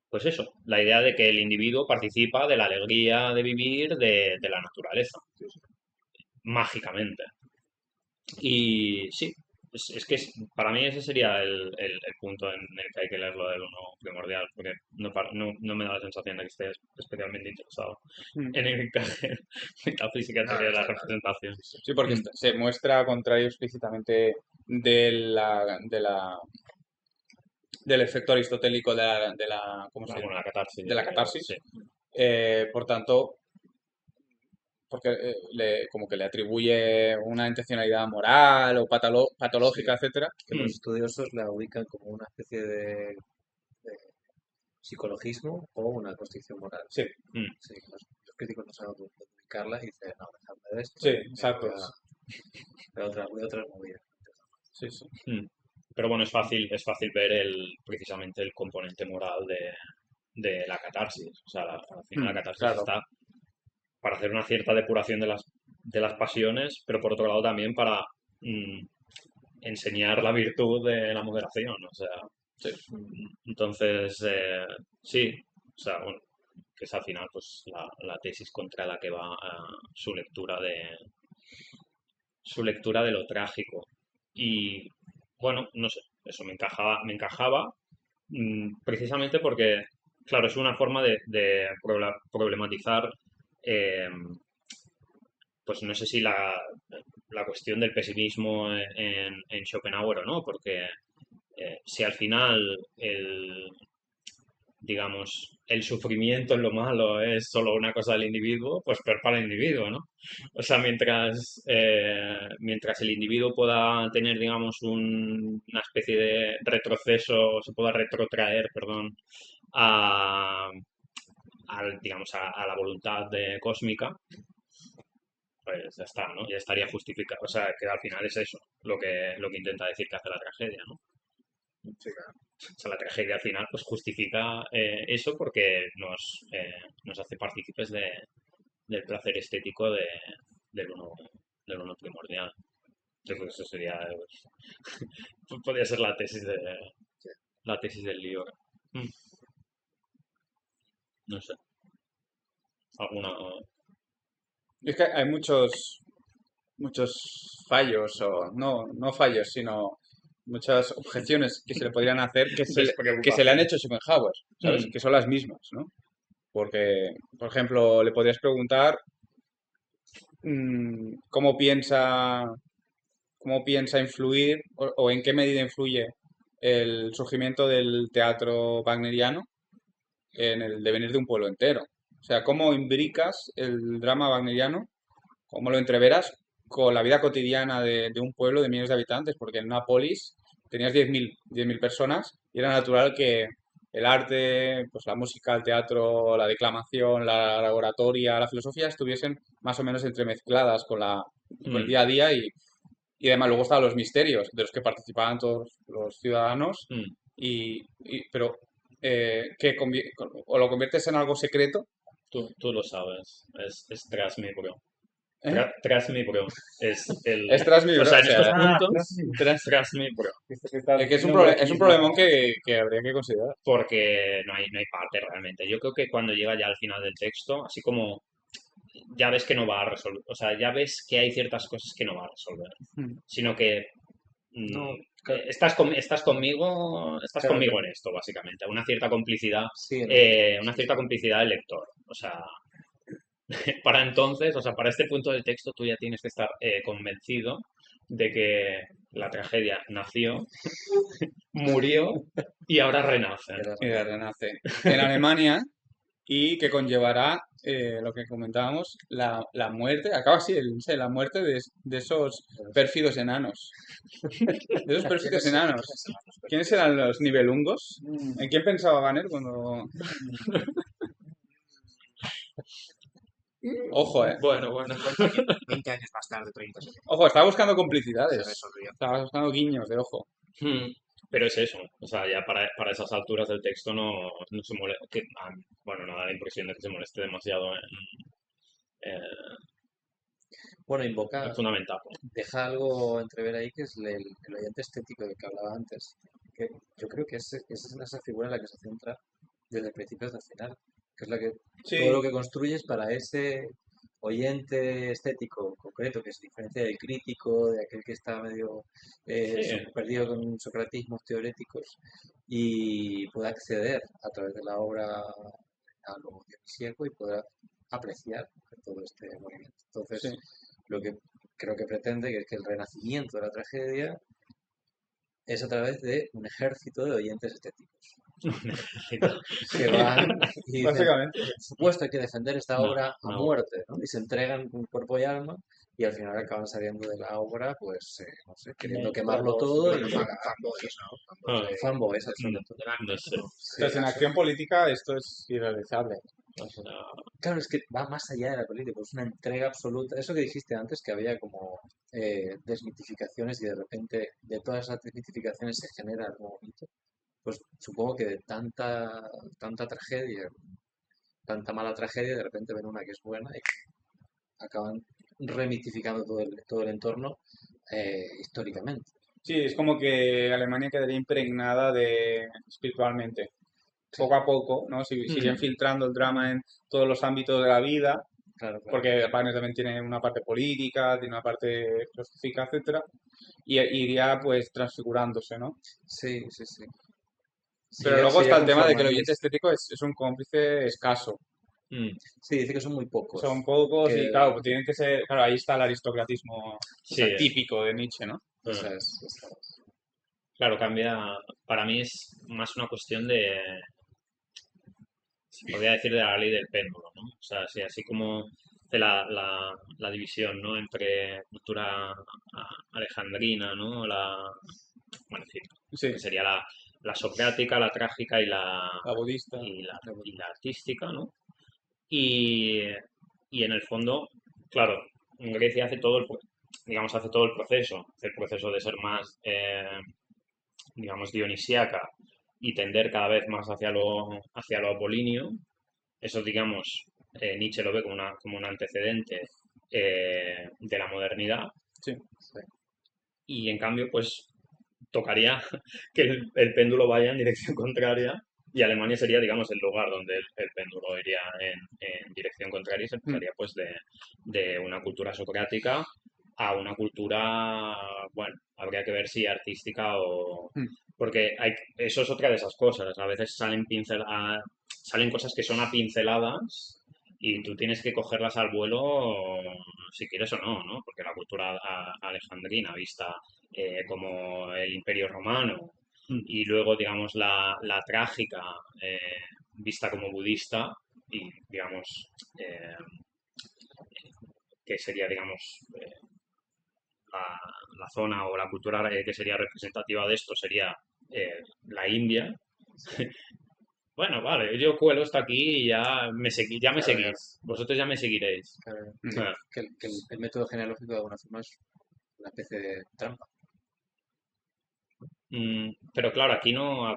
pues eso, la idea de que el individuo participa de la alegría de vivir de la naturaleza, mágicamente. Y sí, para mí ese sería el punto en el que hay que leerlo del uno primordial, porque no me da la sensación de que estés especialmente interesado Mm. en el encaje metafísica No, de no la está claro. representación. Sí, porque se muestra contrario explícitamente de del efecto aristotélico ¿cómo se Bueno, la catarsis, de la catarsis. sí. Por tanto, porque como que le atribuye una intencionalidad moral o patológica, etcétera. Que los estudiosos la ubican como una especie de psicologismo o una construcción moral. Sí, Mm. Sí, los críticos no saben dónde ubicarla y dicen, no, dejadme de esto. sí, me exacto. voy a otras movidas. Sí, sí. Mm. Pero bueno, es fácil ver precisamente el componente moral de la catarsis. O sea, al final la catarsis claro. está para hacer una cierta depuración de las pasiones, pero por otro lado también para mm, enseñar la virtud de la moderación. O sea, entonces, sí, o sea, bueno, que es al final pues la tesis contra la que va su lectura de lo trágico. Y bueno, no sé, eso me encajaba precisamente porque, claro, es una forma de problematizar, eh, pues no sé si la cuestión del pesimismo en Schopenhauer o no, porque si al final digamos, el sufrimiento en lo malo es solo una cosa del individuo, pues peor para el individuo, ¿no? O sea, mientras el individuo pueda tener, digamos, una especie de retroceso, se pueda retrotraer, perdón, a, digamos, a la voluntad cósmica, pues ya está, ¿no? Ya estaría justificado. O sea, que al final es eso lo que intenta decir que hace la tragedia, ¿no? Sí, claro. O sea, la tragedia al final pues justifica eso porque nos hace partícipes del placer estético del uno, del uno primordial. Yo creo que eso sería, podría ser la tesis del libro. Mm. No sé. ¿Alguna? Y es que hay muchos fallos, o no fallos, sino muchas objeciones que se le podrían hacer que se le han hecho a Schopenhauer, ¿sabes? Mm. Que son las mismas, ¿no? Porque, por ejemplo, le podrías preguntar cómo piensa influir o en qué medida influye el surgimiento del teatro wagneriano en el devenir de un pueblo entero. O sea, cómo imbricas el drama wagneriano, cómo lo entreveras con la vida cotidiana de un pueblo de millones de habitantes, porque en una polis tenías 10.000 personas y era natural que el arte, pues la música, el teatro, la declamación, la oratoria, la filosofía estuviesen más o menos entremezcladas con el Mm. día a día y además luego estaban los misterios de los que participaban todos los ciudadanos Mm. pero o lo conviertes en algo secreto. Tú lo sabes. Es Trasmi, bro. Trust me, bro. Es el... Es Trust me, O bro, sea, o en sea, estos Ah, puntos, Trust me, bro. es que es un problemón que habría que considerar. Porque no hay parte realmente. Yo creo que cuando llega ya al final del texto, así como ya ves que no va a resolver, o sea, ya ves que hay ciertas cosas que no va a resolver, Mm. sino que No, estás conmigo Claro, en esto, básicamente. Una cierta complicidad, sí, una sí, cierta sí. complicidad del lector. O sea, para entonces, o sea, para este punto del texto, tú ya tienes que estar convencido de que la tragedia nació, murió y ahora renace. Era Y renace en Alemania y que conllevará lo que comentábamos, la muerte, acaba así, la muerte de esos pérfidos enanos. De esos pérfidos enanos. ¿Quiénes eran los nivelungos? ¿En quién pensaba Banner cuando...? Ojo, Bueno. 20 años más tarde, 30, Ojo, estaba buscando se complicidades. resolvió. Estaba buscando guiños de ojo. Hmm, Pero es eso, o sea, ya para esas alturas del texto no se molesta, bueno, no da la impresión de que se moleste demasiado Bueno, invoca, en fundamental. deja algo entrever ahí que es el oyente estético del que hablaba antes. Que yo creo que esa es esa figura en la que se centra desde el principio hasta el final. Que es la que todo lo que construyes para ese oyente estético concreto, que se diferencia del crítico, de aquel que está medio Sí, perdido con socratismos teoréticos y pueda acceder a través de la obra a lo dionisíaco y poder apreciar todo este movimiento. Entonces, Sí. lo que creo que pretende que es que el renacimiento de la tragedia es a través de un ejército de oyentes estéticos que van y dicen, Básicamente. por supuesto hay que defender esta no, obra a no. muerte, ¿no? Y se entregan con cuerpo y alma y al final acaban saliendo de la obra, pues, no sé, queriendo quemarlo todo y Fanboys, ¿no? Ah, fanboys, absoluto. no sé. Entonces, en acción política esto es irrealizable. O sea, Claro, es que va más allá de la política, es una entrega absoluta. Eso que dijiste antes, que había como desmitificaciones y de repente de todas esas desmitificaciones se genera algo bonito. Pues supongo que de tanta tragedia, tanta mala tragedia, de repente ven una que es buena y acaban remitificando todo el entorno históricamente. Sí, es como que Alemania quedaría impregnada de espiritualmente. Poco a poco, ¿no? Si siguen filtrando el drama en todos los ámbitos de la vida, Claro, claro. porque Banner también tiene una parte política, tiene una parte filosófica, etcétera, y iría pues transfigurándose, ¿no? Sí, sí, sí. Pero Sí, luego sí, está el tema de que el conformándose. oyente estético es un cómplice escaso. mm, Sí, dice que son muy pocos. Son pocos Que- y claro, pues tienen que ser, claro, ahí está el aristocratismo, o sí, sea, típico de Nietzsche, ¿no? esa ah, es. claro, cambia. Para mí es más una cuestión de, se podría decir, de la ley del péndulo, ¿no? O sea, sí, así como de la división, ¿no? Entre cultura alejandrina, ¿no? Bueno, en fin, Sí, que sería la socrática, la trágica la budista. y la artística, ¿no? Y, y en el fondo, claro, Grecia hace digamos, hace todo el proceso, hace el proceso de ser más, digamos, dionisíaca y tender cada vez más hacia lo apolíneo. Eso, digamos, Nietzsche lo ve como un antecedente de la modernidad. Sí. Y en cambio, pues tocaría que el péndulo vaya en dirección contraria y Alemania sería, digamos, el lugar donde el péndulo iría en dirección contraria y se pasaría pues de una cultura socrática a una cultura, bueno, habría que ver si artística o... Mm. Porque eso es otra de esas cosas. A veces salen cosas que son a pinceladas y tú tienes que cogerlas al vuelo si quieres o no, ¿no? Porque la cultura alejandrina, vista como el Imperio Romano y luego, digamos, la trágica, vista como budista y, digamos, que sería, digamos, la zona o la cultura que sería representativa de esto sería la India. Bueno, vale, yo cuelo hasta aquí y ya me seguís. Vosotros ya me seguiréis. Claro, Ah, que el método genealógico de alguna forma es una especie de trampa. pero claro, aquí no,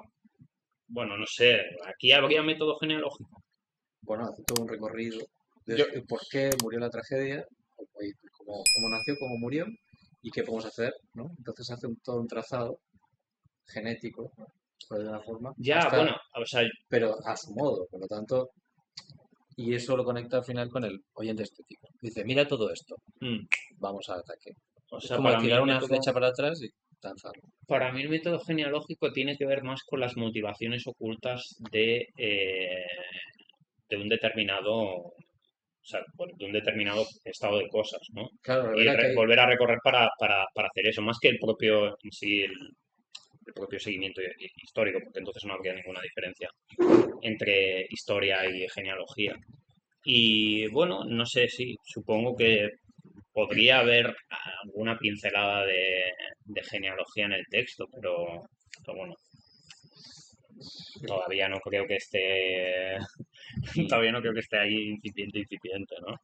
bueno, no sé, aquí habría método genealógico. Bueno, hace todo un recorrido de Yo- por qué murió la tragedia, y cómo nació, cómo murió y qué podemos hacer, ¿no? Entonces hace todo un trazado genético, ¿no? Por decirlo de una forma, Ya, bueno, o sea, pero a su modo, por lo tanto, y eso lo conecta al final con el oyente estético. Dice, mira todo esto, mm, vamos al ataque. o Es sea, como para mí tirar el una método, flecha para atrás y lanzarlo. para mí el método genealógico tiene que ver más con las motivaciones ocultas de un determinado, o sea, bueno, de un determinado estado de cosas, ¿no? Claro, Y revela que hay... volver a recorrer para hacer eso, más que el propio en sí, el propio seguimiento histórico, porque entonces no habría ninguna diferencia entre historia y genealogía. Y bueno, no sé si, supongo que podría haber alguna pincelada de genealogía en el texto, pero bueno, todavía no creo que esté, todavía no creo que esté ahí incipiente, ¿no?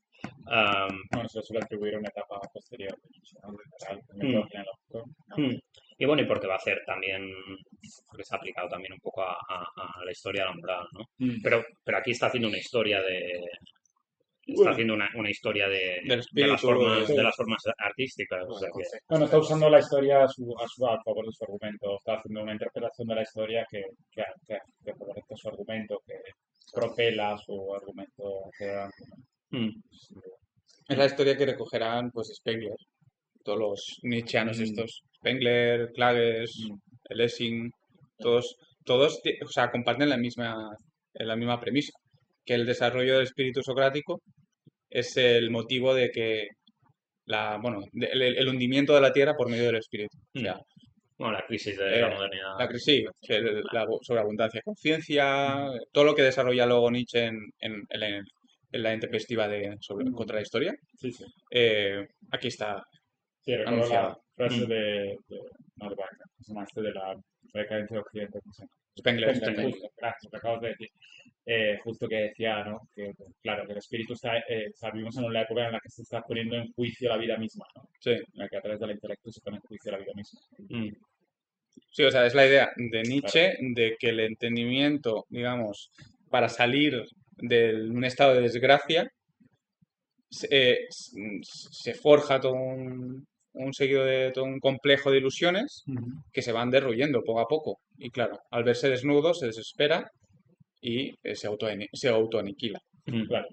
Bueno, se suele atribuir a una etapa posterior, ¿no? Literal, el Mm, método genealógico, ¿no? mm. Y bueno, y porque va a hacer también, porque se ha aplicado también un poco a la historia de la moral, ¿no? Mm. Pero aquí está haciendo una historia está Bueno, haciendo una historia Del espíritu, de las formas artísticas, o sea que, no, está usando la historia a favor de su argumento, está haciendo una interpretación de la historia que favorece su argumento, que propela su argumento hacia adelante, ¿no? mm, Es la historia que recogerán pues Spengler, todos los nietzscheanos Mm, estos, Spengler, Clages, mm, Lessing, todos, o sea, comparten la misma premisa, que el desarrollo del espíritu socrático es el motivo de que el hundimiento de la tierra por medio del espíritu. O sea, bueno, la crisis de la eh, modernidad. sí, la sobreabundancia de conciencia, todo lo que desarrolla luego Nietzsche en la intempestiva contra la historia, sí, sí. aquí está Sí, recuerdo anunciado. la frase Mm. de Norberg, que se maestre de la decadencia de Occidente, no sé. Spengler. Justo, gracias, lo que acabas de decir. Justo que decía, ¿no? Que, claro, que el espíritu está, vivimos en una época en la que se está poniendo en juicio la vida misma, ¿no? Sí, En la que a través del intelecto se pone en juicio la vida misma. Mm, sí, o sea, es la idea de Nietzsche de que el entendimiento, digamos, para salir de un estado de desgracia, se forja todo un complejo de ilusiones que se van derruyendo poco a poco. Y claro, al verse desnudo se desespera y se autoaniquila. mm. Claro,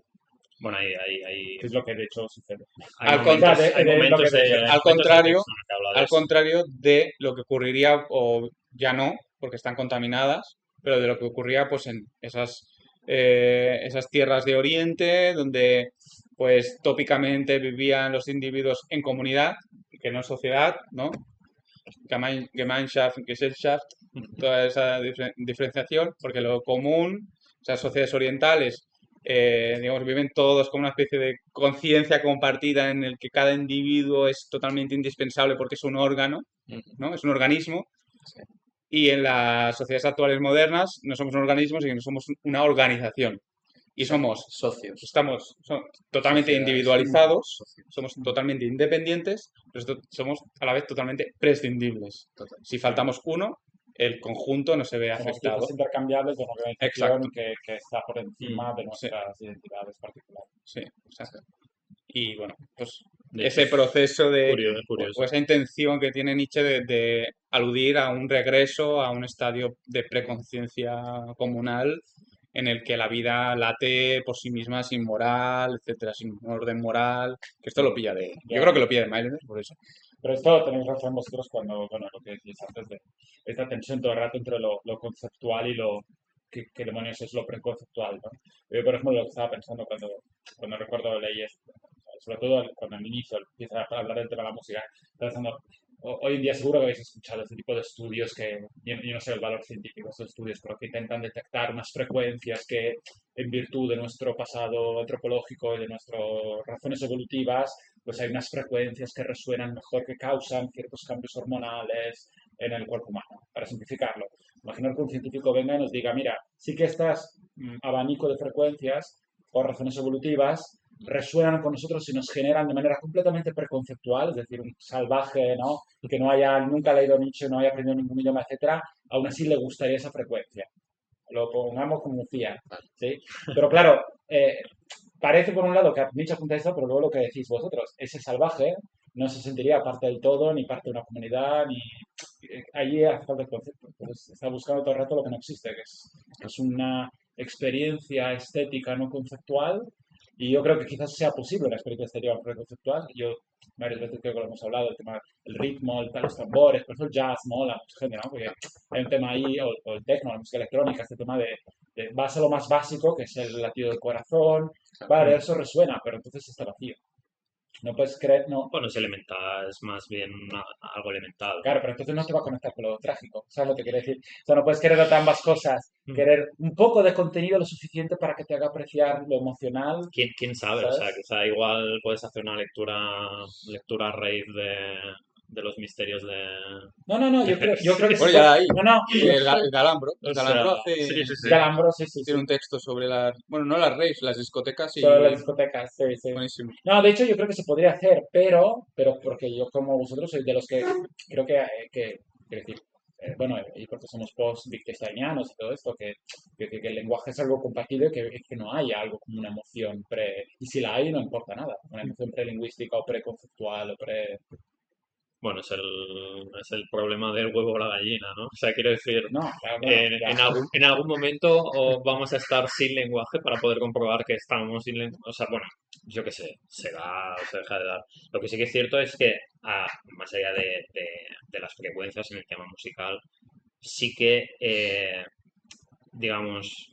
Bueno, ahí que es lo que de hecho sucede. hay Al momentos, contrario, hay de lo momentos que de, decía. Al momentos del contrario, texto en el que habla de al eso. contrario de lo que ocurriría, o ya no, porque están contaminadas, pero de lo que ocurría pues en esas tierras de Oriente, donde pues tópicamente vivían los individuos en comunidad, que no en sociedad, ¿no? Gemeinschaft, Gesellschaft, toda esa diferenciación, porque lo común, esas sociedades orientales, digamos, viven todos con una especie de conciencia compartida en el que cada individuo es totalmente indispensable porque es un órgano, ¿no? Es un organismo. Y en las sociedades actuales modernas no somos un organismo, sino que somos una organización. Y Socios. estamos totalmente Sociedades. individualizados, Socios. somos totalmente independientes, pero somos a la vez totalmente prescindibles. Total. Si faltamos uno, el conjunto no se ve Somos afectado. piezas intercambiables de una organización Exacto. que está por encima de Sí. nuestras identidades particulares. Sí, exacto. Y bueno, pues De ese hecho, proceso de, curioso. o esa intención que tiene Nietzsche de aludir a un regreso a un estadio de preconciencia comunal en el que la vida late por sí misma sin moral, etcétera, sin un orden moral, que esto lo pilla de... Yo Ya. creo que lo pilla de Mailner, por eso. Pero esto tenéis razón vosotros cuando, bueno, lo que decís antes de esta tensión todo el rato entre lo conceptual y lo que demonios es lo preconceptual, ¿no? Yo, por ejemplo, lo que estaba pensando cuando recuerdo leí esto, sobre todo cuando al inicio empieza a hablar del tema de la música, estaba pensando, hoy en día seguro que habéis escuchado este tipo de estudios que, yo no sé el valor científico de estos estudios, pero que intentan detectar unas frecuencias que en virtud de nuestro pasado antropológico y de nuestras razones evolutivas, pues hay unas frecuencias que resuenan mejor, que causan ciertos cambios hormonales en el cuerpo humano. Para simplificarlo, imaginar que un científico venga y nos diga, mira, sí que estas abanico de frecuencias, por razones evolutivas, resuenan con nosotros y nos generan de manera completamente preconceptual, es decir, un salvaje, ¿no? Que no haya nunca leído Nietzsche, no haya aprendido ningún idioma, etcétera, aún así le gustaría esa frecuencia. Lo pongamos como fiat, ¿sí? Pero claro, parece por un lado que Nietzsche apunta a eso, pero luego lo que decís vosotros, ese salvaje no se sentiría parte del todo, ni parte de una comunidad, ni... Allí hace falta el concepto. Entonces está buscando todo el rato lo que no existe, que es una experiencia estética no conceptual, y yo creo que quizás sea posible una experiencia estética no conceptual. Yo varias veces creo que lo hemos hablado, el tema del ritmo, los tambores, por eso el jazz mola mucha gente, ¿no? Porque hay un tema ahí, o el techno, la música electrónica, este tema de vas a lo más básico, que es el latido del corazón, vale, eso resuena, pero entonces está vacío. No puedes creer, no. Bueno, es elemental, es más bien algo elemental. Claro, pero entonces no te va a conectar con lo trágico, ¿sabes lo que quiero decir? O sea, no puedes querer ambas cosas, querer un poco de contenido lo suficiente para que te haga apreciar lo emocional. ¿Quién sabe? O sea, ¿sabes? quizá igual puedes hacer una lectura a raíz de los misterios de... No, yo creo que Bueno, sí. ya hay. No, El Galambro. O El Galambro sea, hace... sí. Galambro, sí. Tiene un texto sobre las... Bueno, no las raves, las discotecas y... Sobre las discotecas, sí. Buenísimo. No, de hecho yo creo que se podría hacer, pero porque yo como vosotros soy de los que creo quiero decir, bueno, y porque somos post-wittgensteinianos y todo esto, que el lenguaje es algo compartido y que no haya algo como una emoción y si la hay no importa nada, una emoción prelingüística o preconceptual o pre... Bueno, es el problema del huevo o la gallina, ¿no? O sea, quiero decir, No, claro, bueno, ya. en algún momento vamos a estar sin lenguaje para poder comprobar que estamos sin lenguaje. O sea, bueno, yo qué sé, se da o se deja de dar. Lo que sí que es cierto es que, más allá de las frecuencias en el tema musical, sí que, digamos,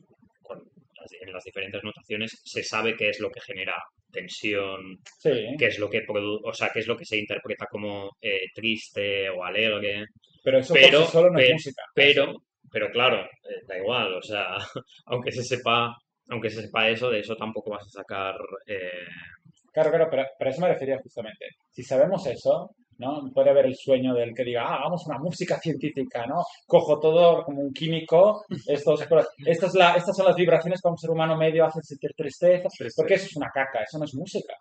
en las diferentes notaciones se sabe qué es lo que genera tensión, Sí, qué es lo que o sea, qué es lo que se interpreta como triste o alegre, pero eso por pero, sí solo no es pe- música. pero claro, da igual, o sea, aunque se sepa eso, de eso tampoco vas a sacar, Claro, pero a eso me refería justamente. Si sabemos eso, ¿no? Puede haber el sueño del que diga, vamos a una música científica, ¿no? Cojo todo como un químico, estas son las vibraciones que a un ser humano medio hacen sentir tristeza, porque eso es una caca, eso no es música.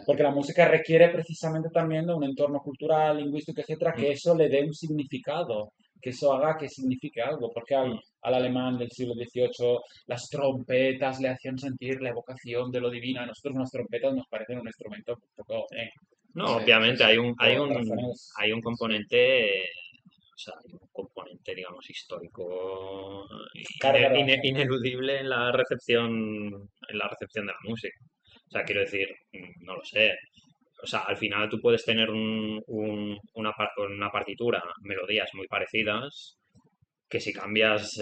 Porque la música requiere precisamente también de un entorno cultural, lingüístico, etcétera, que eso le dé un significado, que eso haga que signifique algo. Porque al alemán del siglo XVIII las trompetas le hacían sentir la evocación de lo divino. A nosotros unas trompetas nos parecen un instrumento un poco... no, obviamente razones... hay un componente, o sea, hay un componente, digamos, histórico Claro. ineludible en la recepción de la música. O sea, quiero decir, no lo sé. O sea, al final tú puedes tener una partitura, melodías muy parecidas, que si cambias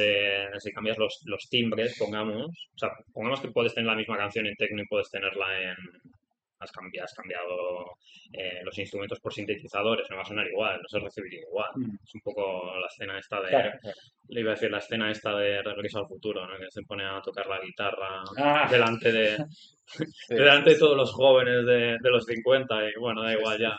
los timbres, o sea, pongamos que puedes tener la misma canción en techno y puedes tenerla has cambiado los instrumentos por sintetizadores, no va a sonar igual, no se recibirá igual. Es un poco la escena esta de, Claro. le iba a decir la escena esta de Regreso al Futuro, ¿no? Que se pone a tocar la guitarra Ah, delante de todos los jóvenes de los 50 y bueno, da igual ya.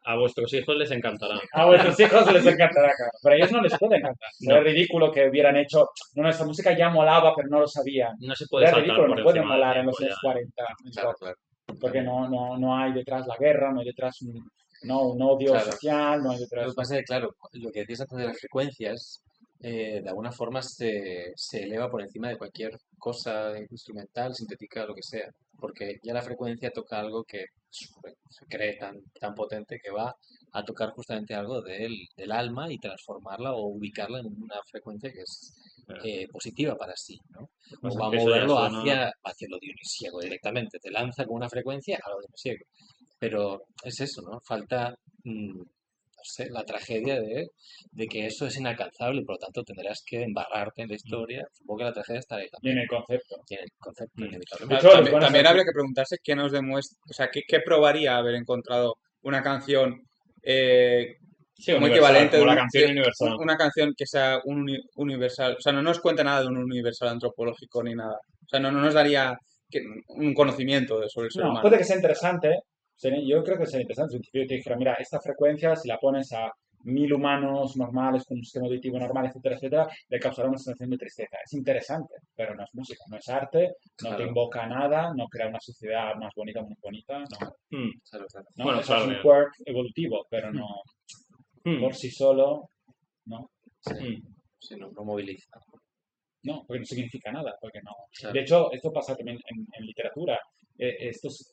A vuestros hijos les encantará. a vuestros hijos les encantará, claro. Pero a ellos no les puede encantar. Sería No. ridículo que hubieran hecho... No, esa música ya molaba, pero no lo sabían. No se puede Era saltar ridículo, por no puede encima del molar en los tiempo años ya. 40. Claro. Porque no hay detrás la guerra, no hay detrás un odio Claro. social, no hay Lo detrás... que pasa es que, claro, lo que decías antes de las frecuencias, de alguna forma se eleva por encima de cualquier cosa instrumental, sintética, lo que sea. Porque ya la frecuencia toca algo que se cree tan potente que va a tocar justamente algo del alma y transformarla o ubicarla en una frecuencia que es positiva para sí, ¿no? O O sea, va a que eso ya moverlo suena... hacia lo dionisíaco directamente. Te lanza con una frecuencia a lo dionisíaco. Pero es eso, ¿no? Falta, no sé, la tragedia de que eso es inalcanzable y por lo tanto tendrás que embarrarte en la historia. Supongo que la tragedia estará ahí Y en también. el concepto. Y en el concepto, Mm. inevitablemente. De hecho, les También, pones también aquí- habría que preguntarse qué nos demuestra, o sea, qué probaría haber encontrado una canción Sí, como universal, equivalente como de la canción universal. una canción que sea universal. O sea, no nos cuenta nada de un universal antropológico ni nada. O sea, no nos daría un conocimiento sobre el ser No, humano. puede que sea interesante. Yo creo que sería interesante si un científico te dijera, mira, esta frecuencia, si la pones a 1000 humanos normales con un sistema auditivo normal, etcétera, le causará una sensación de tristeza. Es interesante, pero no es música, no es arte, no te Claro. invoca a nada, no crea una sociedad más bonita, no. Mm. Claro. ¿No? Bueno, Eso es claro. un quirk evolutivo, pero no Mm. por sí solo, ¿no? Mm. Si no moviliza. No, porque no significa nada, porque no. Claro. De hecho, esto pasa también en literatura.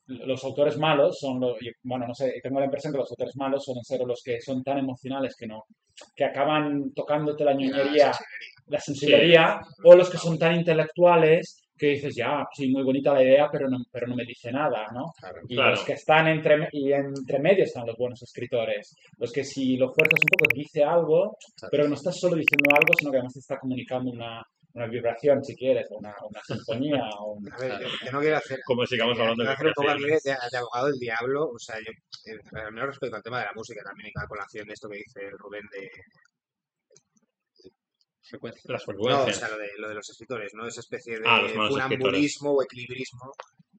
Los autores malos son bueno, no sé, tengo la impresión que los autores malos suelen ser los que son tan emocionales que acaban tocándote la La ñoñería, sensiblería. la sensiblería, o los que son tan intelectuales que dices, ya, sí, muy bonita la idea, pero no me dice nada, ¿no? Claro. Y Claro. los que están entre medio están los buenos escritores. Los que si lo fuerzas un poco dice algo, pero no estás solo diciendo algo, sino que además te está comunicando una vibración, si quieres, o una sinfonía. A ver, yo no quiero hacer, Como sigamos hablando quiero de hacer un poco aquí vibraciones. de abogado del diablo, o sea, al menos respecto al tema de la música, también hay colación de esto que dice el Rubén de... Frecuencia. Las No, o frecuencias. sea, lo de los escritores, ¿no? Esa especie Ah, los de malos escritores. funambulismo o equilibrismo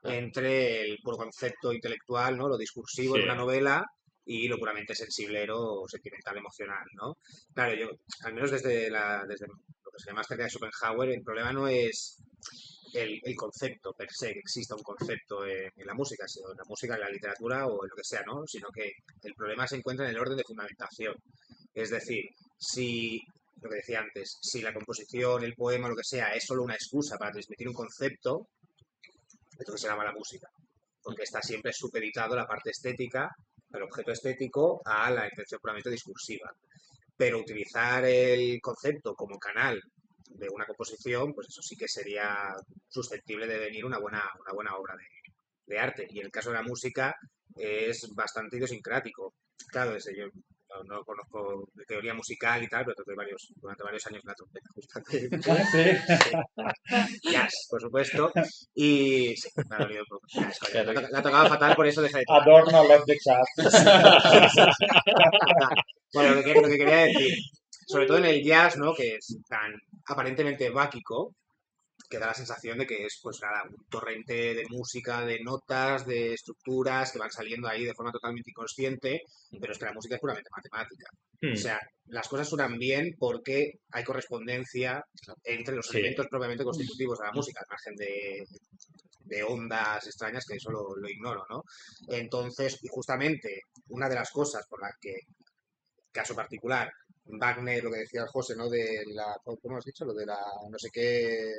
entre el puro concepto intelectual, ¿no? Lo discursivo en Sí. una novela y lo puramente sensiblero o sentimental, emocional, ¿no? Claro, yo, al menos desde lo que se llama hasta de Schopenhauer, el problema no es el concepto per se, que exista un concepto en la música, sino en la música, en la literatura o en lo que sea, ¿no? Sino que el problema se encuentra en el orden de fundamentación. Es decir, si, lo que decía antes, si la composición, el poema, lo que sea, es solo una excusa para transmitir un concepto, entonces será mala música. Porque está siempre supeditado la parte estética, el objeto estético, a la intención puramente discursiva. Pero utilizar el concepto como canal de una composición, pues eso sí que sería susceptible de venir una buena obra de arte. Y en el caso de la música es bastante idiosincrático. Claro, yo no conozco de teoría musical y tal, pero toqué durante varios años la trompeta, justamente. Jazz, por supuesto. Y sí, me ha dolido un poco. Es coña, la tocaba fatal, por eso dejé de tocar. Adorno left the chat. Bueno, lo que quería decir, sobre todo en el jazz, ¿no? Que es tan aparentemente báquico, que da la sensación de que es, pues nada, un torrente de música, de notas, de estructuras que van saliendo ahí de forma totalmente inconsciente, pero es que la música es puramente matemática. O sea, las cosas suenan bien porque hay correspondencia entre los Sí. elementos propiamente constitutivos de la música, al margen de ondas extrañas, que eso lo ignoro, ¿no? Entonces, y justamente una de las cosas por las que, caso particular, Wagner, lo que decía el José, ¿no? De la, ¿cómo has dicho? Lo de la no sé qué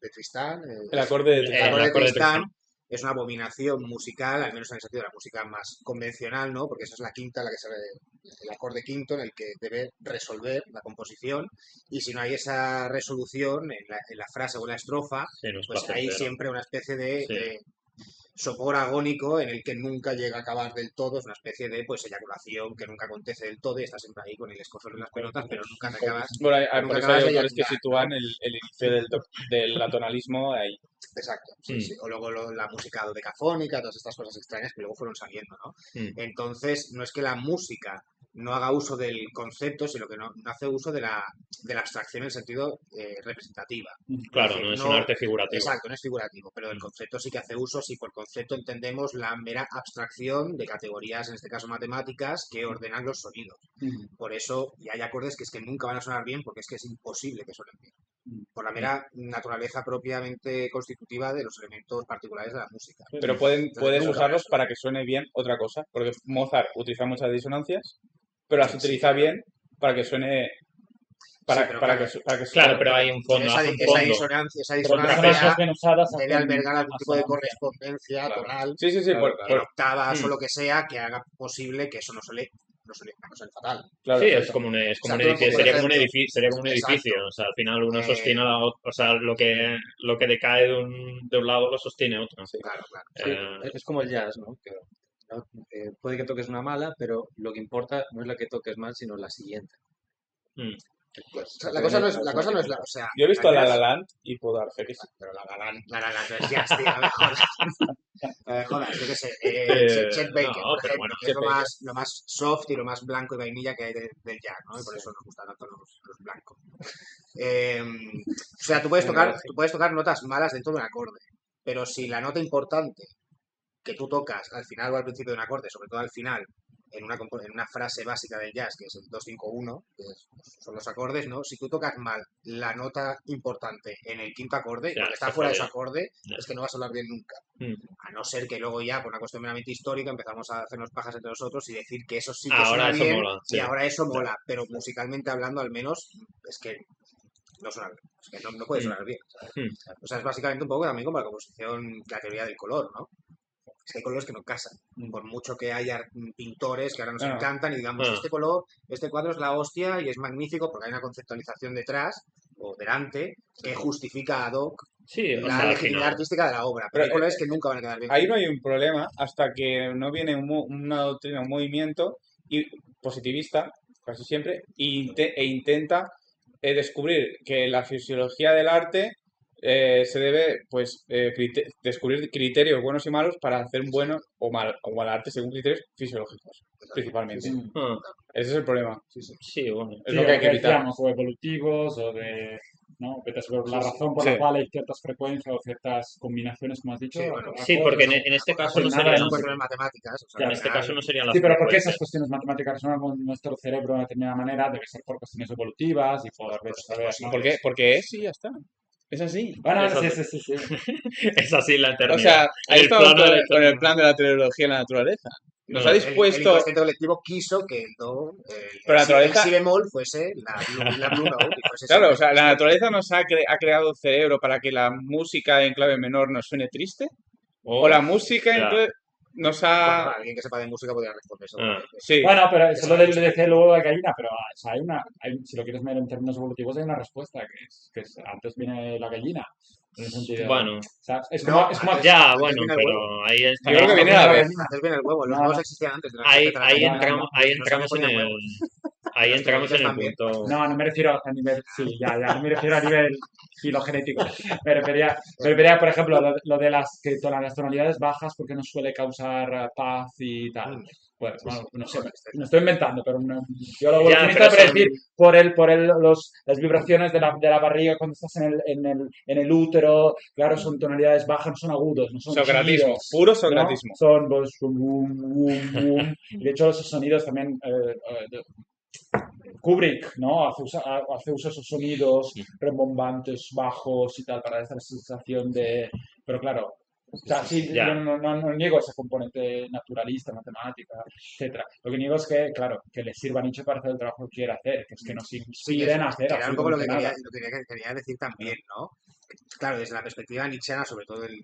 de Tristán. El acorde de El Tristán. acorde de acorde de Tristán Tristán. es una abominación musical, al menos en el sentido de la música más convencional, ¿no? Porque esa es la quinta, el acorde quinto en el que debe resolver la composición, y si no hay esa resolución en la frase o en la estrofa, Sí, no es pues hay placentero. siempre una especie de Sí. sopor agónico en el que nunca llega a acabar del todo, es una especie de pues eyaculación que nunca acontece del todo y estás siempre ahí con el escozor en las pelotas, pero nunca te acabas, Bueno, nunca por eso hay acabas de autores que eyacular, sitúan ¿no? el inicio del atonalismo ahí. Exacto, sí, Mm. sí. O luego la música dodecafónica, todas estas cosas extrañas que luego fueron saliendo, ¿no? Mm. Entonces, no es que la música no haga uso del concepto, sino que no hace uso de la abstracción en el sentido representativa. Claro, decir, no es un arte figurativo. Exacto, no es figurativo, pero el concepto sí que hace uso si por concepto entendemos la mera abstracción de categorías, en este caso matemáticas, que ordenan los sonidos. Por eso, y hay acordes que es que nunca van a sonar bien porque es que es imposible que suenen bien. Por la mera naturaleza propiamente constitutiva de los elementos particulares de la música. Pero puedes nunca usarlos van a para que suene bien otra cosa. Porque Mozart utiliza muchas disonancias, pero las Sí, utiliza bien para que suene. Para, pero para claro, que, para que Claro, pero hay un fondo, esa, hace un esa fondo. disonancia, esa Pero las disonancia sonancias bien usadas debe hacen albergar algún tipo de asonancia. correspondencia Claro. tonal Sí, Claro, en claro. octavas Mm. o lo que sea que haga posible que eso no suene fatal. claro, Sí, es exacto. como un, es como O un sea, tú, edificio, por sería como un ejemplo, edificio, sería como un exacto. edificio. O sea, al final uno Eh, sostiene a la otra, o sea, lo que decae de un lado lo sostiene otro. Claro, claro. Sí, Eh, es como el jazz, ¿no? Que, ¿no? Puede que toques una mala, pero lo que importa no es la que toques mal, sino la siguiente. mm. Pues, O sea, la cosa no es la, o sea, Yo he visto la La La jazz- Land y puedo dar fe que sí. pero la no es jazz, tío, no me jodas. No me jodas, yo qué sé. Chet Baker, no, por pero ejemplo, bueno, que es Chet Baker. lo más soft y lo más blanco y vainilla que hay del jazz, ¿no? Y por eso nos gustan tanto los blancos. O sea, tú puedes tocar notas malas dentro de un acorde, pero si la nota importante que tú tocas al final o al principio de un acorde, sobre todo al final, en una frase básica del jazz, que es el 2-5-1, son los acordes, ¿no? Si tú tocas mal la nota importante en el quinto acorde, Ya, porque está está fuera de su jodido. acorde, Ya. es que no vas a hablar bien nunca. Mm. A no ser que luego ya, por una cuestión meramente histórica, empezamos a hacernos pajas entre nosotros y decir que eso sí que Ahora suena eso bien mola, sí. y ahora eso mola, pero musicalmente hablando al menos es que no suena bien. Es que no puede sonar bien. ¿sabes? Mm. O sea, es básicamente un poco también como la composición, la teoría del color, ¿no? Es que hay colores que no casan. Por mucho que haya pintores que ahora nos No, no. encantan y digamos, Ah. este color, este cuadro es la hostia y es magnífico porque hay una conceptualización detrás o delante que justifica ad hoc Sí, o sea, la al legitimidad final. artística de la obra. Pero Pero hay colores que nunca van a quedar bien. ahí no hay un problema hasta que no viene una doctrina, un movimiento positivista, casi siempre, e intenta descubrir que la fisiología del arte se debe, pues, descubrir criterios buenos y malos para hacer un bueno o mal arte según criterios fisiológicos, principalmente. Ah, Ese es el problema. sí, bueno. Es Sí, lo que hay que evitar. decíamos, o evolutivos, o de, ¿no? Vete a saber la razón por Sí. la cual hay ciertas frecuencias o ciertas combinaciones, como has dicho. Sí, bueno. Sí, acordes, porque ¿no? en este caso hacen no nada serían. en- Cuestiones matemáticas. O sea, En al este final, caso no serían las Sí, pero porque esas frecuencias. cuestiones matemáticas resuenan nuestro cerebro de una determinada manera, debe ser por cuestiones evolutivas y por, vete a saber, ¿no? Porque es y ya está. Es así. Bueno, Eso sí, sí. sí, sí, sí. Es así la O eternidad. sea, En ahí el estamos plano de la con el eternidad. plan de la teleología de la naturaleza. Nos ha No, el dispuesto, inconsciente colectivo quiso que el do, pero la el naturaleza, si bemol fuese la blue note y fuese claro, o siempre sea, la siempre- naturaleza nos ha creado el cerebro para que la música en clave menor nos suene triste, o la música en ya. clave nos Bueno, ha... alguien que sepa de música podría responder eso. Ah. Sí, Bueno, pero eso Eso lo es del música. decía luego de gallina, pero o sea, si lo quieres ver en términos evolutivos, hay una respuesta que es antes viene la gallina. En el sentido, Bueno, o sea, es No, como antes- ya, antes bueno, viene el pero huevo. ahí yo está. creo que no, viene no, a la la vez. gallina. Antes viene el huevo. Los No, huevos no. existían antes de la Ahí, de la ahí gallina. No, no, entramos, no. ahí Los entramos en ponían el, huevo. ahí Los entramos en el también. punto. No, no me refiero a nivel, sí, ya, no me refiero a nivel filogenético. Me refería, por ejemplo, lo de las tonalidades bajas porque nos suele causar paz y tal. Pues, bueno, no sé, me estoy inventando, pero yo lo Ya, evolucionista pero por decir las vibraciones de la barriga cuando estás en el útero, claro, son tonalidades bajas, no son agudos, no son Socratismo, chillidos, puro ¿no? socratismo. Son pues, bum, bum, bum. Y de hecho esos sonidos también Kubrick, ¿no? Hace uso de esos sonidos rebombantes, bajos y tal, para esta sensación de... Pero claro, o sea, sí, Ya. yo no niego ese componente naturalista, matemática, etcétera. Lo que niego es que, claro, que le sirva a Nietzsche para hacer el trabajo que quiere hacer, que es que nos Sí, inspiren a hacer que era un poco lo que absolutamente quería, nada. lo que quería decir también, ¿no? Claro, desde la perspectiva nietzscheana, sobre todo el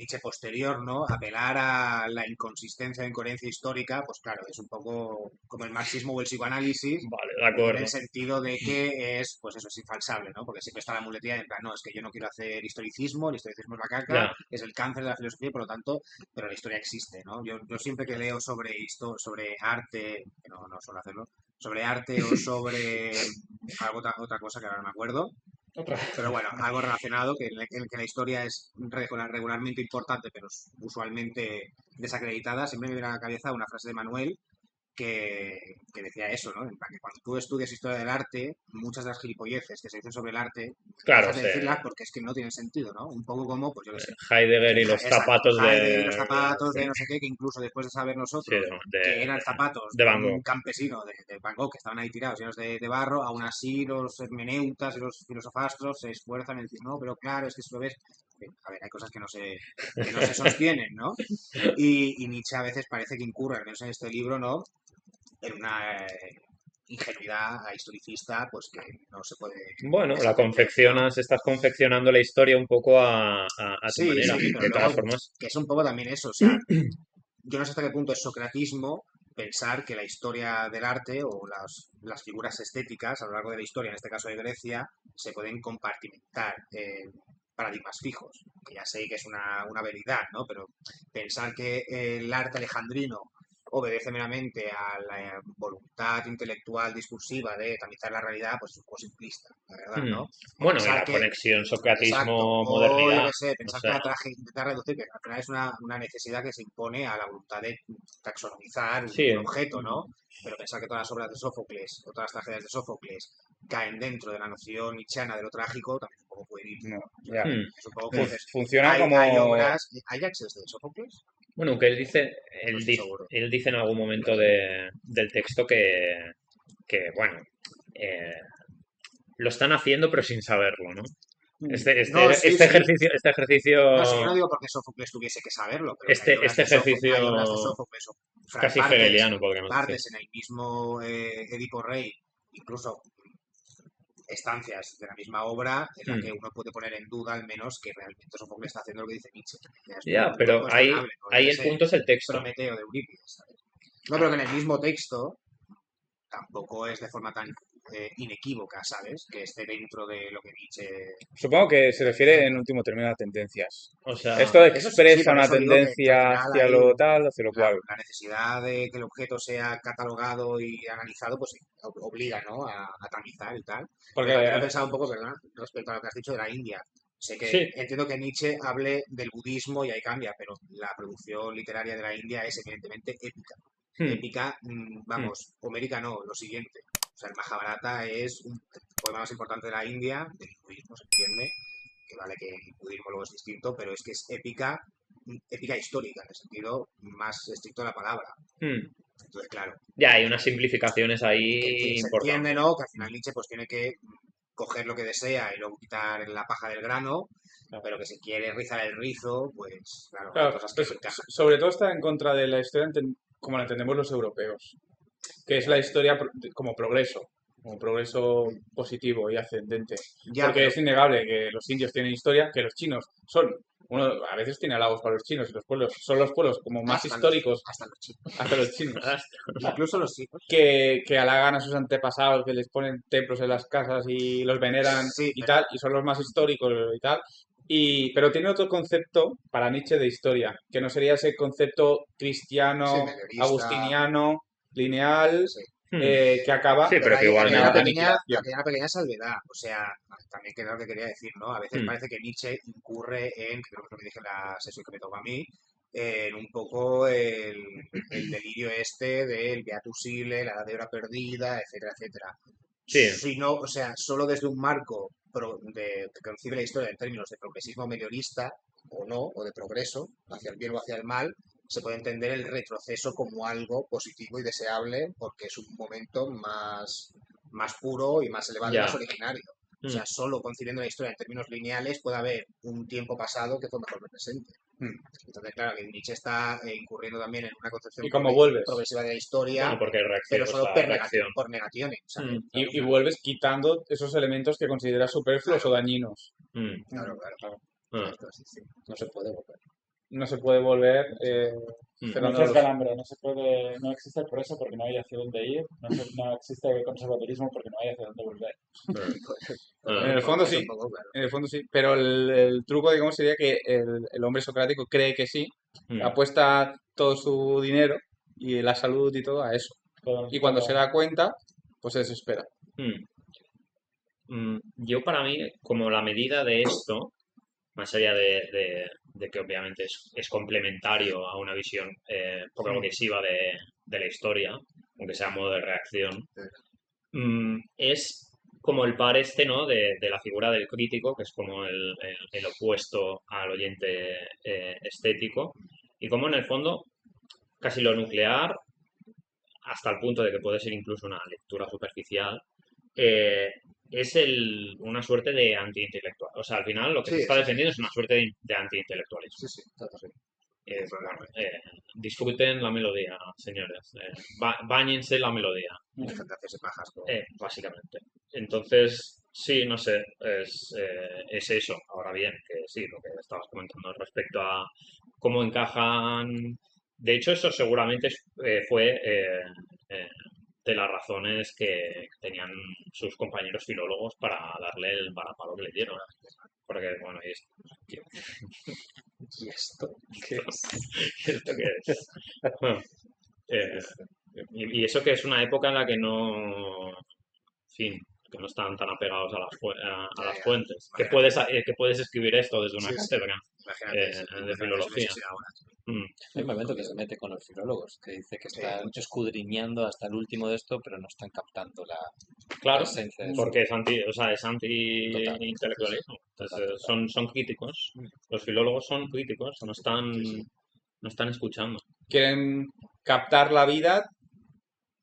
Nietzsche posterior, ¿no? Apelar a la inconsistencia o incoherencia histórica, pues claro, es un poco como el marxismo o el psicoanálisis, Vale, de en acuerdo. el sentido de que es, pues eso, es infalsable, ¿no? Porque siempre está la muletilla de en plan, no, es que yo no quiero hacer historicismo, el historicismo es la caca, Ya. es el cáncer de la filosofía y por lo tanto, pero la historia existe, ¿no? Yo siempre que leo sobre arte, que no suelo hacerlo, sobre arte o sobre otra cosa que ahora no me acuerdo, pero bueno, algo relacionado, en el que la historia es regularmente importante, pero es usualmente desacreditada, siempre me viene a la cabeza una frase de Manuel que decía eso, ¿no? En plan, que cuando tú estudias historia del arte, muchas de las gilipolleces que se dicen sobre el arte, Claro, dejas de sí. decirlas porque es que no tienen sentido, ¿no? Un poco como, pues yo qué sé, Heidegger y los exacto, zapatos Heidegger y de. los zapatos de no sé qué, que incluso después de saber Sí, nosotros que eran zapatos de de Van un Gogh. campesino de Van Gogh, que estaban ahí tirados llenos de barro, aún así los hermeneutas y los filosofastros se esfuerzan en decir, no, pero claro, es que si lo ves, a ver, hay cosas que no se sostienen, ¿no? Y Nietzsche a veces parece que incurre, al menos en este libro, ¿no? En una ingenuidad historicista, pues que no se puede... Bueno, la desentender, ¿no? confeccionas, estás confeccionando la historia un poco a tu Sí, manera, sí, pero de todas luego, formas. que es un poco también eso, o sea, yo no sé hasta qué punto es socratismo pensar que la historia del arte o las figuras estéticas a lo largo de la historia, en este caso de Grecia, se pueden compartimentar en paradigmas fijos, que ya sé que es una veridad, ¿no? Pero pensar que el arte alejandrino obedece meramente a la voluntad intelectual discursiva de tamizar la realidad, pues es un poco simplista, la verdad, ¿no? O Bueno, y pensar la que conexión Exacto. O yo socratismo-modernidad. qué sé, No pensar sé. que intentar reducir, que al final es una necesidad que se impone a la voluntad de taxonomizar Sí, un objeto, ¿no? Pero pensar que todas las obras de Sófocles o todas las tragedias de Sófocles caen dentro de la noción nietzscheana de lo trágico también es un poco pueril. No, ya. Es un poco que dices, Funciona hay como... obras... ¿Ajax es de Sófocles? bueno, que él dice, No estoy seguro. él dice en algún momento del texto bueno, eh, lo están haciendo pero sin saberlo, ¿no? No, sí, sí. Este ejercicio No, sí, yo no digo porque Sófocles tuviese que saberlo, pero que hay obras este de Sófocles, ejercicio hay obras de Sófocles o casi partes, hegeliano, podríamos decir. partes en el mismo Edipo Rey, incluso estancias de la misma obra en la Mm. que uno puede poner en duda al menos que realmente Sófocles está haciendo lo que dice Nietzsche. Ya es Ya, muy pero ahí, cuestionable, ¿no? ahí Yo qué el sé, punto es el texto. Prometeo de Eurípides, ¿sabes? No, pero que en el mismo texto tampoco es de forma tan inequívoca, ¿sabes? Que esté dentro de lo que Nietzsche... Supongo que se refiere en último término a tendencias. O sea, Esto Eso sí, expresa por una eso digo que al tendencia final hacia hay, lo tal, hacia lo claro, cual. la necesidad de que el objeto sea catalogado y analizado, pues obliga, ¿no? A tamizar y tal. Pero también he Porque pensado un poco, perdón, respecto a lo que has dicho de la India. Sé que sí. entiendo que Nietzsche hable del budismo y ahí cambia, pero la producción literaria de la India es evidentemente épica. Mm, Épica, mm. vamos, homérica no, lo siguiente. O sea, el Mahabharata es un poema más importante de la India, del budismo, se entiende, que vale que el budismo luego es distinto, pero es que es épica, épica histórica, en el sentido más estricto de la palabra. Mm. Entonces, claro, Ya, hay unas simplificaciones que ahí se entiende, importantes. ¿no? Que al final Nietzsche pues tiene que coger lo que desea y luego quitar la paja del grano, pero que si quiere rizar el rizo, pues claro, hay claro, cosas que pues, no encajan. sobre todo está en contra de la historia como la entendemos los europeos, que es la historia como progreso positivo y ascendente. Ya, Porque pero es innegable que los indios tienen historia, que los chinos son, uno a veces tiene halagos para los chinos y los pueblos, son los pueblos como más históricos, hasta los chicos, hasta los chinos, incluso los chicos. que halagan a sus antepasados, que les ponen templos en las casas y los veneran Sí, y pero tal, y son los más históricos y tal. Pero tiene otro concepto para Nietzsche de historia, que no sería ese concepto sí, cristiano, medievista, agustiniano, lineal, sí. Mm. que acaba Sí, Pero pero que aquí hay en una igualmente. pequeña, aniquilación. aquí hay una pequeña salvedad. O sea, también que era lo que quería decir, ¿no? A veces Mm. parece que Nietzsche incurre en, creo que es lo que dije en la sesión que me tocó a mí, en un poco el delirio este del Beatus Ille, la edad de hora perdida, etcétera, etcétera. Sí, Si no, o sea, solo desde un marco que concibe la historia en términos de progresismo mediorista, o no, o de progreso, hacia el bien o hacia el mal, se puede entender el retroceso como algo positivo y deseable porque es un momento más puro y más elevado y más ya. originario. O Mm. sea, solo concibiendo la historia en términos lineales puede haber un tiempo pasado que fue mejor que el presente. Entonces, claro, que Nietzsche está incurriendo también en una concepción Y como vuelves, progresiva de la historia, Bueno, porque pero o solo sea, reacción. por negaciones, ¿sabes? Mm, Claro, y vuelves quitando esos elementos que consideras superfluos o claro, dañinos. mm, claro, claro. ah, Esto es así. No se puede volver. No se puede volver mm. Como cerrando dices los... Galambro, no existe el progreso porque no hay hacia dónde ir, no existe el conservadurismo porque no hay hacia dónde volver. Ah, En el fondo Es un sí, poco, claro. en el fondo sí, pero el truco, digamos, sería que el hombre socrático cree que sí, mm, apuesta todo su dinero y la salud y todo a eso. Y cuando se da cuenta, pues se desespera. mm. Yo para mí, como la medida de esto, más allá de que obviamente es complementario a una visión poco progresiva de la historia, aunque sea a modo de reacción, es como el par este, ¿no? De la figura del crítico, que es como el opuesto al oyente estético, y como en el fondo casi lo nuclear, hasta el punto de que puede ser incluso una lectura superficial, eh, es una suerte de antiintelectual. O sea, al final lo que se Sí, está sí, defendiendo es una suerte de antiintelectualismo. sí, total. Bueno, disfruten la melodía, señores. Báñense la melodía, Dejen de hacerse pajas con... básicamente. Entonces, sí, no sé, es eso. Ahora bien, que sí, lo que estabas comentando respecto a cómo encajan. De hecho, eso seguramente fue eh, de las razones que tenían sus compañeros filólogos para darle el varapalo que le dieron. Porque, bueno, y tío, ¿Y esto qué es? ¿esto qué es? Bueno, eh, y eso que es una época en la que no, en fin, que no están tan apegados a a Ya, las ya. fuentes. Imagínate. Que puedes escribir esto desde una Sí, sí. cátedra Imagínate, de 50 años si filología. hubiese sido ahora. Mm, Hay un momento que se mete con los filólogos, que dice que Sí, están mucho. escudriñando hasta el último de esto, pero no están captando la Claro, esencia de porque su... es o sea, es Total, anti-intelectualismo. total, Entonces, total. son críticos. Los filólogos son críticos, no están escuchando. Quieren captar la vida,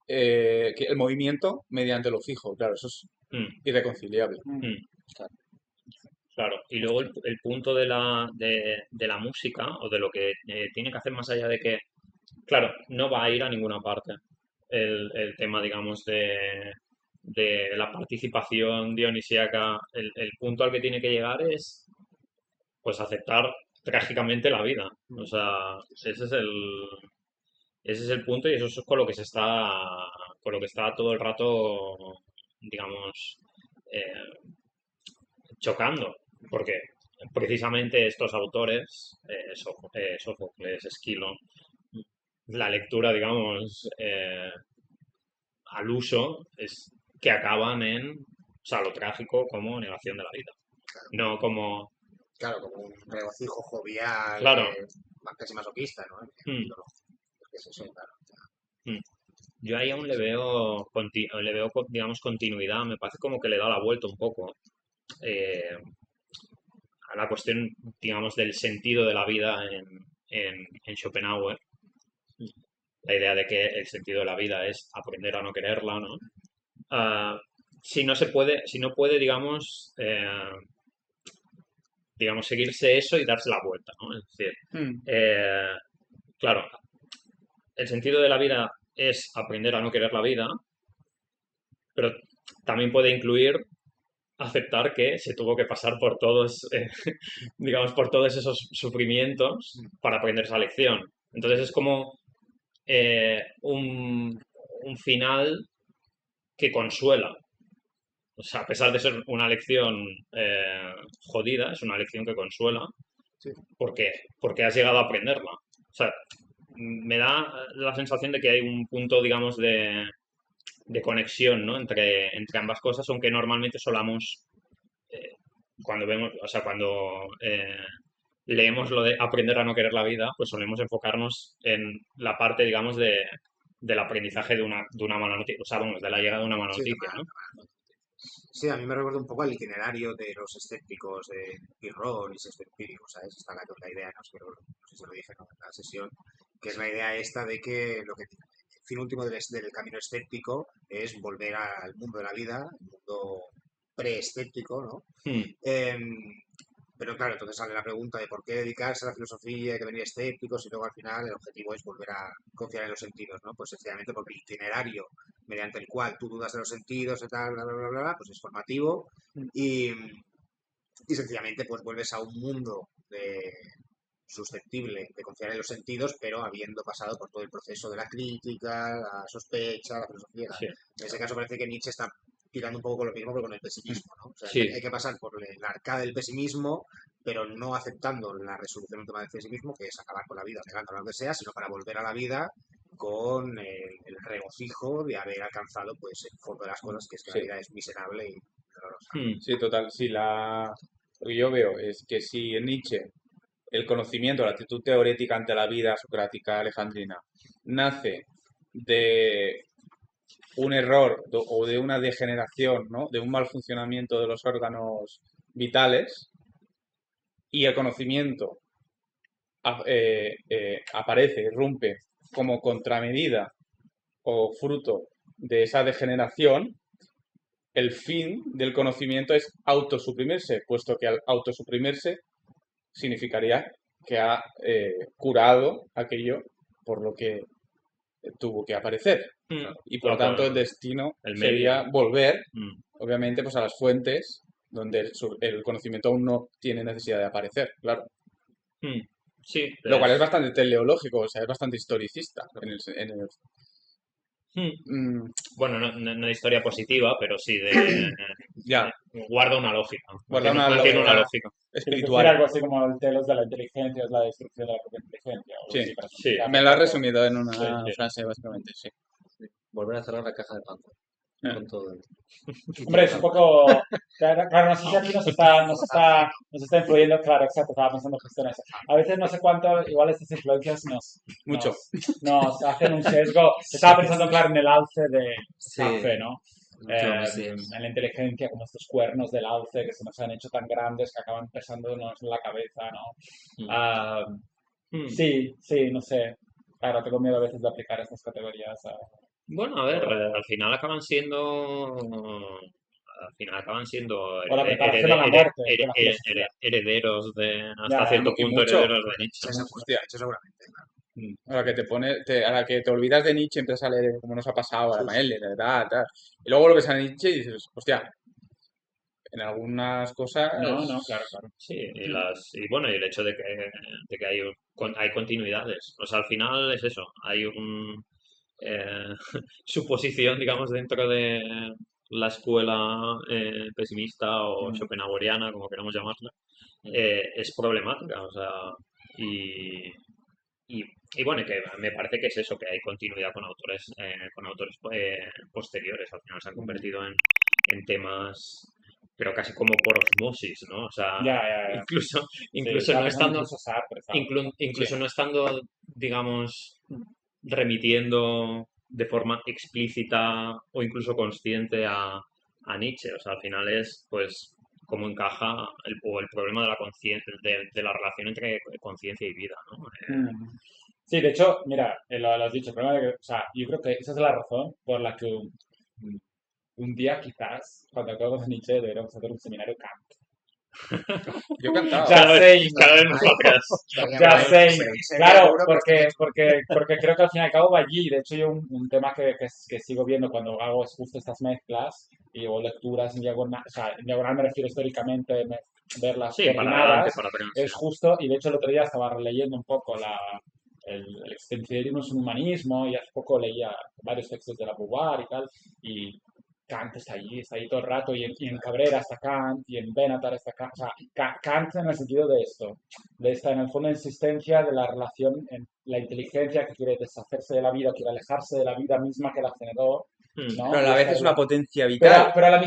el movimiento mediante lo fijo. Claro, eso es Mm, irreconciliable. mm. Claro. Claro, y luego el punto de la música o de lo que tiene que hacer más allá de que, claro, no va a ir a ninguna parte el tema, digamos, de la participación dionisíaca, el punto al que tiene que llegar es pues aceptar trágicamente la vida. O sea, ese es el punto y eso es con lo que está todo el rato, digamos, eh, chocando. Porque precisamente estos autores, Sófocles, Esquilo, la lectura, digamos, al uso es que acaban en, o sea, lo trágico como negación de la vida. No como, Claro, como un regocijo jovial, claro, casi masoquista, ¿no? mm, Es eso, claro. mm. Yo ahí aún le veo, digamos, continuidad. Me parece como que le da la vuelta un poco eh, a la cuestión, digamos, del sentido de la vida en Schopenhauer. La idea de que el sentido de la vida es aprender a no quererla, ¿no? Ah, si no puede, digamos, seguirse eso y darse la vuelta, ¿no? Es decir, Mm, eh, claro, el sentido de la vida es aprender a no querer la vida, pero también puede incluir aceptar que se tuvo que pasar por todos, digamos, por todos esos sufrimientos para aprender esa lección. Entonces es como un final que consuela. O sea, a pesar de ser una lección jodida, es una lección que consuela Sí. porque has llegado a aprenderla. O sea, me da la sensación de que hay un punto, digamos, de conexión, ¿no? Entre ambas cosas, aunque normalmente solamos, eh, cuando vemos, o sea, cuando leemos lo de aprender a no querer la vida, pues solemos enfocarnos en la parte, digamos, del aprendizaje de una mala noticia, o sea, vamos, de la llegada de una mala Sí, noticia, ¿no? sí, a mí me recuerda un poco al itinerario de los escépticos de Pirrón y Sexto Empírico, ¿sabes? Está la idea, no sé, no sé si lo dije, ¿no? En la sesión, que es la idea esta de que el fin último del camino escéptico es volver al mundo de la vida, el mundo preescéptico, ¿no? Hmm, Em, pero claro, entonces sale la pregunta de por qué dedicarse a la filosofía, hay que venir escépticos y luego al final el objetivo es volver a confiar en los sentidos, ¿no? Pues sencillamente porque el itinerario mediante el cual tú dudas de los sentidos y tal, bla, bla, bla, bla, pues es formativo y, y sencillamente pues vuelves a un mundo susceptible de confiar en los sentidos, pero habiendo pasado por todo el proceso de la crítica, la sospecha, la filosofía. sí, En ese caso parece que Nietzsche está tirando un poco con lo mismo, pero con el pesimismo, ¿no? O sea, sí, hay que pasar por la arcada del pesimismo, pero no aceptando la resolución última del pesimismo, que es acabar con la vida, negando lo que sea, sino para volver a la vida con el regocijo de haber alcanzado pues el fondo de las cosas, que es que la sí, vida es miserable y dolorosa. hmm, sí, total. Sí, lo que yo veo es que si en Nietzsche el conocimiento, la actitud teórica ante la vida socrática alejandrina nace de un error o de una degeneración, ¿no? De un mal funcionamiento de los órganos vitales y el conocimiento aparece, irrumpe como contramedida o fruto de esa degeneración, el fin del conocimiento es autosuprimirse, puesto que al autosuprimirse significaría que ha curado aquello por lo que tuvo que aparecer. hmm, Y por lo claro, tanto el destino el sería medio, volver, hmm, obviamente, pues a las fuentes donde el conocimiento aún no tiene necesidad de aparecer, claro. hmm, sí, Lo cual es bastante teleológico, o sea, es bastante historicista hmm. mm, Bueno, no de historia positiva, pero sí ya, guarda una lógica, guarda una mantiene una lógica lógica. ¿Quieres decir espiritual. algo así como el telos de la inteligencia es la destrucción de la propia inteligencia? O algo Sí, así para Sí, simplificarlo me un lo has poco. resumido en Sí, una sí. frase, básicamente, sí. Volver a cerrar la caja de Pandora Eh, con todo el... hombre, es un poco. Claro, no sé si aquí nos está influyendo. Claro, exacto, estaba pensando justo en eso. A veces no sé cuánto, igual estas influencias Mucho. nos hacen un sesgo. Estaba pensando, claro, en el alce de Sí, Zafe, ¿no? últimamente sí. En la inteligencia, como estos cuernos del alce que se nos han hecho tan grandes que acaban pesándonos en la cabeza, ¿no? Mm. Ah, Hmm. sí, no sé. Claro, tengo miedo a veces de aplicar estas categorías a... Bueno, a ver, al final acaban siendo O la preparación a la muerte de la filosofía. herederos de, Ya, hasta ya. cierto Y punto, mucho. herederos de Nietzsche. Esa Hostia, seguramente, claro. A la que a la que te olvidas de Nietzsche y empiezas a leer como nos ha pasado a la Mael, tal, tal. Y luego lo ves a Nietzsche y dices, hostia, en algunas cosas. No, claro, claro. Sí, y bueno, y el hecho de que hay continuidades. O sea, al final es eso, hay eh, suposición, digamos, dentro de la escuela pesimista o schopenhaueriana, como queramos llamarla, es problemática. O sea, y, y bueno, y que me parece que es eso, que hay continuidad con autores posteriores. Al final se han convertido en temas, pero casi como por osmosis, ¿no? O sea, Ya, ya, ya. incluso, Sí, incluso estaba no pensando estando, incluso Sartre, ¿sabes? incluso no estando, digamos, remitiendo de forma explícita o incluso consciente a Nietzsche. O sea, al final es, pues, cómo encaja o el problema de la conciencia, de la relación entre conciencia y vida, ¿no? Mm. Sí, de hecho, mira, lo has dicho, el problema de que, o sea, yo creo que esa es la razón por la que un día quizás, cuando acabamos de Nietzsche, deberíamos hacer un seminario Kant. Yo cantaba. Ya sé, Cada vez más podcast. Estaría ya guay, sé, sería claro, seguro que porque creo que al fin y al cabo va allí. De hecho, yo un tema que sigo viendo cuando hago es justo estas mezclas y o lecturas en diagonal, o sea, en diagonal me refiero históricamente, verlas Sí, para adelante, coordinadas, para atrás. es justo, y de hecho el otro día estaba releyendo un poco el existencialismo es un humanismo y hace poco leía varios textos de la Beauvoir y tal, y Kant está ahí todo el rato, y en Cabrera está Kant, y en Benatar está Kant, o sea, Kant en el sentido de esto, de esta, en el fondo, insistencia de la relación en la inteligencia que quiere deshacerse de la vida, quiere alejarse de la vida misma que la generó, ¿no? Pero a Y la vez esta es es una potencia pero, vital. pero al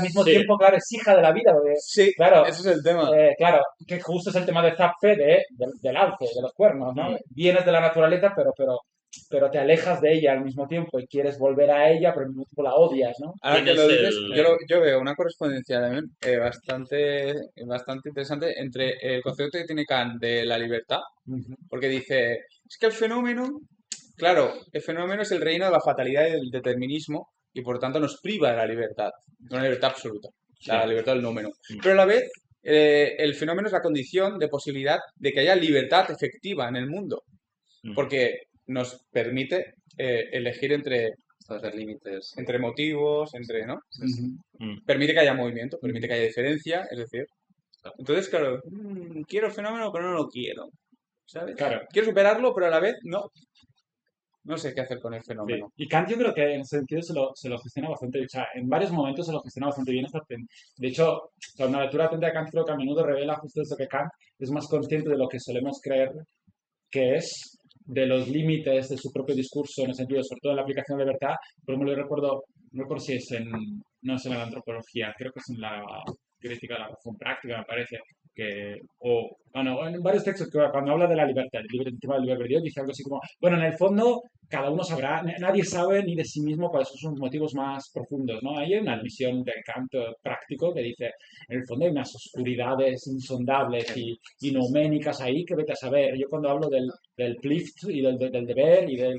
mismo Sí. tiempo, claro, es hija de la vida, porque, Sí, claro, ese es el tema. claro, que justo es el tema de Zapfe, del alce, de los cuernos, ¿no? Vienes de la naturaleza, pero te alejas de ella al mismo tiempo y quieres volver a ella, pero al mismo tiempo la odias, ¿no? Ahora que Tienes lo dices, el... yo veo una correspondencia también bastante interesante entre el concepto que tiene Kant de la libertad, porque dice, es que el fenómeno, claro, el fenómeno es el reino de la fatalidad y del determinismo y por tanto nos priva de la libertad, de una libertad absoluta, la libertad del nómeno. Pero a la vez, el fenómeno es la condición de posibilidad de que haya libertad efectiva en el mundo, porque nos permite elegir Establecer límites. entre motivos, ¿no? Mm. Permite que haya movimiento, permite que haya diferencia, es decir. Entonces, claro, quiero el fenómeno, pero no lo quiero, ¿sabes? Claro. Quiero superarlo, pero a la vez no. No sé qué hacer con el Sí. fenómeno. Y Kant yo creo que en ese sentido se lo gestiona bastante bien. O sea, en varios momentos se lo gestiona bastante bien. De hecho, o sea, una lectura atenta de Kant creo que a menudo revela justo eso, que Kant es más consciente de lo que solemos creer que es, de los límites de su propio discurso, en el sentido, sobre todo en la aplicación de libertad. Por ejemplo, no recuerdo si es no es en la antropología, creo que es en la crítica de la razón práctica, me parece, bueno, en varios textos que cuando habla de la libertad, el tema del libre albedrío, dice algo así como, bueno, en el fondo, cada uno sabrá, nadie sabe ni de sí mismo cuáles son sus motivos más profundos, ¿no? Hay una visión de Kant práctico que dice, en el fondo hay unas oscuridades insondables y nouménicas ahí que vete a saber. Yo cuando hablo del plicht y del deber y del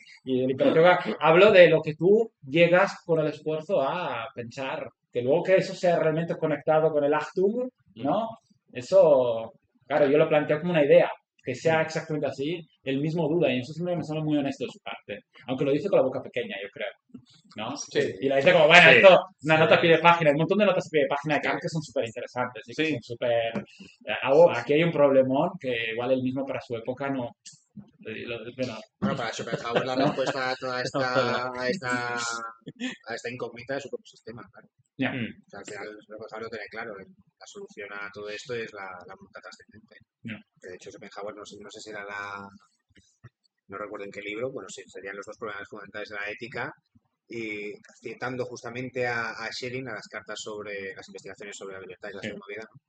imperativo, hablo de lo que tú llegas con el esfuerzo a pensar, que luego que eso sea realmente conectado con el Achtung, ¿no? Eso, claro, yo lo planteo como una idea, que sea exactamente así, él mismo duda, y eso siempre me suena muy honesto de su parte, aunque lo dice con la boca pequeña, yo creo, ¿no? Sí. Y la dice como, bueno, Sí. esto, una nota a pie de página, un montón de notas a pie de página de Kant que son súper interesantes, y que Sí. son súper... Aquí hay un problemón que igual él mismo para su época no... Bueno, Bueno, para Schopenhauer la respuesta a toda esta incógnita es su propio sistema, claro. ya. O sea, al final Schopenhauer lo tiene claro, la solución a todo esto es la voluntad trascendente. Ya. Que de hecho Schopenhauer no sé si era no recuerdo en qué libro, bueno, sí, serían los dos problemas fundamentales de la ética, y citando justamente a Schelling, a las cartas sobre las investigaciones sobre la libertad y la segunda vida, ¿no?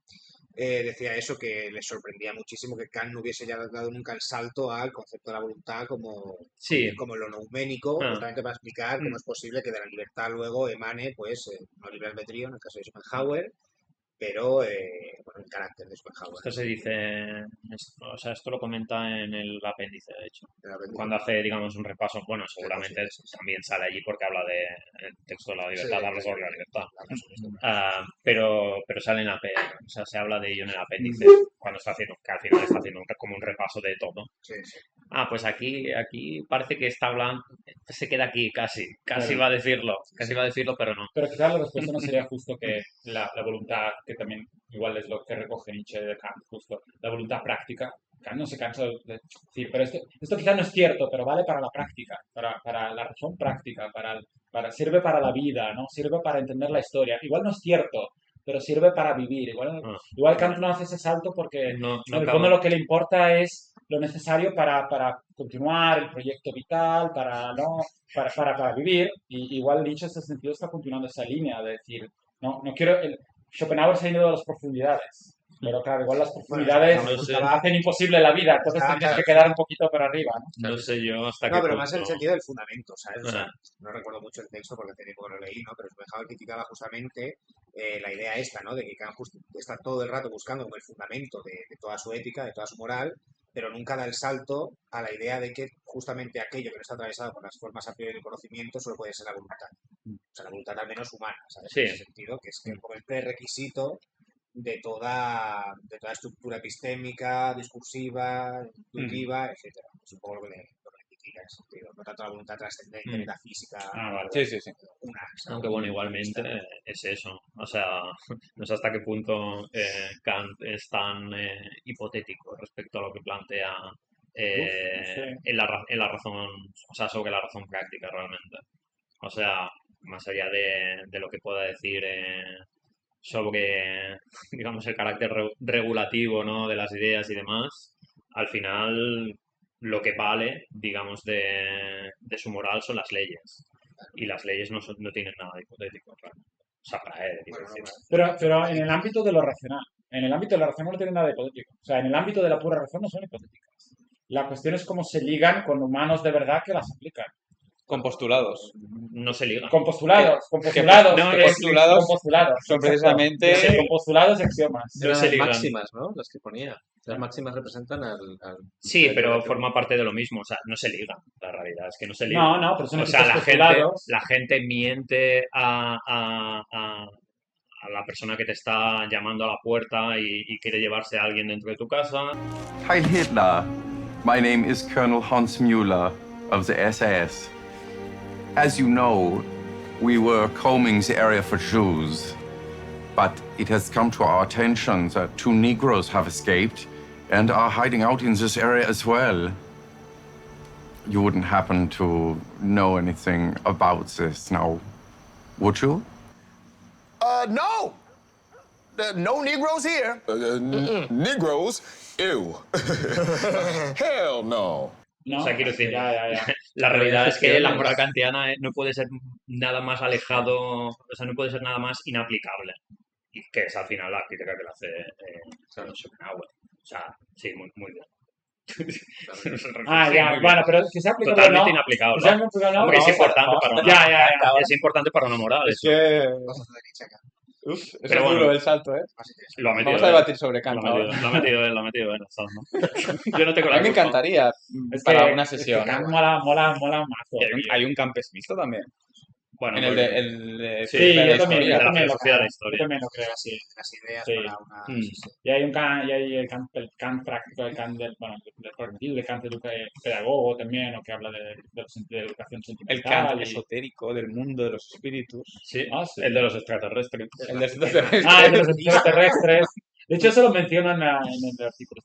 Decía eso, que les sorprendía muchísimo que Kant no hubiese ya dado nunca el salto al concepto de la voluntad Sí. como lo nouménico, Ah. justamente para explicar cómo es posible que de la libertad luego emane, pues, no libre albedrío, en el caso de Schopenhauer, pero bueno, el carácter de Schopenhauer. Esto se dice, o sea, esto lo comenta en el apéndice, de hecho. De la Cuando hace, digamos, un repaso, bueno, seguramente también sale allí porque habla el texto de la libertad, habla sobre la libertad. Pero sale en o sea, se habla de ello en el apéndice, cuando está haciendo, que al final está haciendo como un repaso de todo. Sí, sí. pues aquí parece que está hablando, se queda aquí casi Claro. va a decirlo, pero no. Pero quizás la respuesta no sería justo que la voluntad, que también igual es lo que recoge Nietzsche de Kant, justo, la voluntad práctica. Kant no se cansa de decir, pero esto quizás no es cierto, pero vale para la práctica, para la razón práctica, sirve para la vida, ¿no? Sirve para entender la historia. Igual no es cierto, pero sirve para vivir. Ah, Igual Kant no hace ese salto porque no en el acaba. fondo lo que le importa es lo necesario para continuar el proyecto vital, ¿no? para vivir. Y igual Nietzsche en ese sentido está continuando esa línea de decir, no quiero... Schopenhauer se ha ido de las profundidades. Pero claro, igual las profundidades no sé. hacen imposible la vida, entonces tienes que quedar un poquito para arriba, ¿no? No sé yo hasta No, qué pero más en el punto. sentido del fundamento, ¿sabes? O sea, Ah. no recuerdo mucho el texto porque hace tiempo que lo leí, ¿no? Pero Schopenhauer criticaba justamente la idea esta, ¿no? De que Kant está todo el rato buscando como el fundamento de toda su ética, de toda su moral, pero nunca da el salto a la idea de que justamente aquello que no está atravesado por las formas a priori del conocimiento solo puede ser la voluntad. O sea, la voluntad al menos humana, ¿sabes? Sí. En ese sentido, que es como el prerequisito de toda estructura epistémica, discursiva, intuitiva, etcétera. Es un poco lo que le critica en ese sentido. No tanto la voluntad trascendente, metafísica, Vale. Sí. una. ¿sabes? Aunque bueno, igualmente es eso. O sea, no sé hasta qué punto Kant es tan hipotético respecto a lo que plantea en la razón, o sea, sobre la razón práctica realmente. O sea, más allá de lo que pueda decir sobre, digamos, el carácter regulativo, ¿no? de las ideas y demás, al final lo que vale, digamos, de su moral son las leyes. Y las leyes no tienen nada de hipotético, claro. O sea, para él, quiero decir. Pero en el ámbito de lo racional. En el ámbito de la razón no tiene nada de hipotético. O sea, en el ámbito de la pura razón no son hipotéticas. La cuestión es cómo se ligan con humanos de verdad que las aplican. Con postulados. No se liga. Con postulados. No, que postulados con postulados. son exacto. precisamente- Sí, con postulados y axiomas. No Eran se las ligan. máximas, ¿no? Las que ponía. Las máximas representan Sí, al pero relativo. forma parte de lo mismo. O sea, no se liga. La realidad es que no se liga. No, pero son O sea, estos postulados. la gente miente a la persona que te está llamando a la puerta y quiere llevarse a alguien dentro de tu casa. Heil Hitler. My name is Colonel Hans Müller of the SAS. As you know, we were combing the area for Jews. But it has come to our attention that 2 Negroes have escaped and are hiding out in this area as well. You wouldn't happen to know anything about this now, would you? No. No Negroes here. Negroes? Ew. Hell no. ¿No? O sea, quiero decir, Ya. la realidad es que la excepciones. moral kantiana no puede ser nada más alejado, o sea, no puede ser nada más inaplicable. Y que es al final la crítica que le hace Schopenhauer. O sea, sí, muy bien. Ya. Muy Bueno, bien. pero que sea aplicable Totalmente no. inaplicable. Que sea aplicable no. Hombre, es importante para una, Ya. es importante para una moral. Es Eso. que... Vamos a hacer Nietzsche acá. Uf, es Pero duro bueno. el salto, ¿eh? Más interesante. Lo ha metido Vamos a él. debatir sobre Lo Kant ha ahora. metido él, ¿sabes, no? Yo no tengo A la mí me culpa. encantaría Es para que- una es que sesión. Kant mola mazo. Hay un Kant pesimista también. Bueno, En el pues, de Sí, Sí, la yo también, historia. yo también lo filosofía de la creo. historia. Yo también lo creo así. Las ideas Sí. para una. Mm. Sí, sí. Y hay el Kant práctico, el Kant del cognitivo, el Kant pedagogo también, o que habla de la educación El sentimental. Kant y- esotérico del mundo de los espíritus. Sí, Sí. el de los extraterrestres. El de extraterrestres. El de los extraterrestres. De hecho, eso lo mencionan en el artículo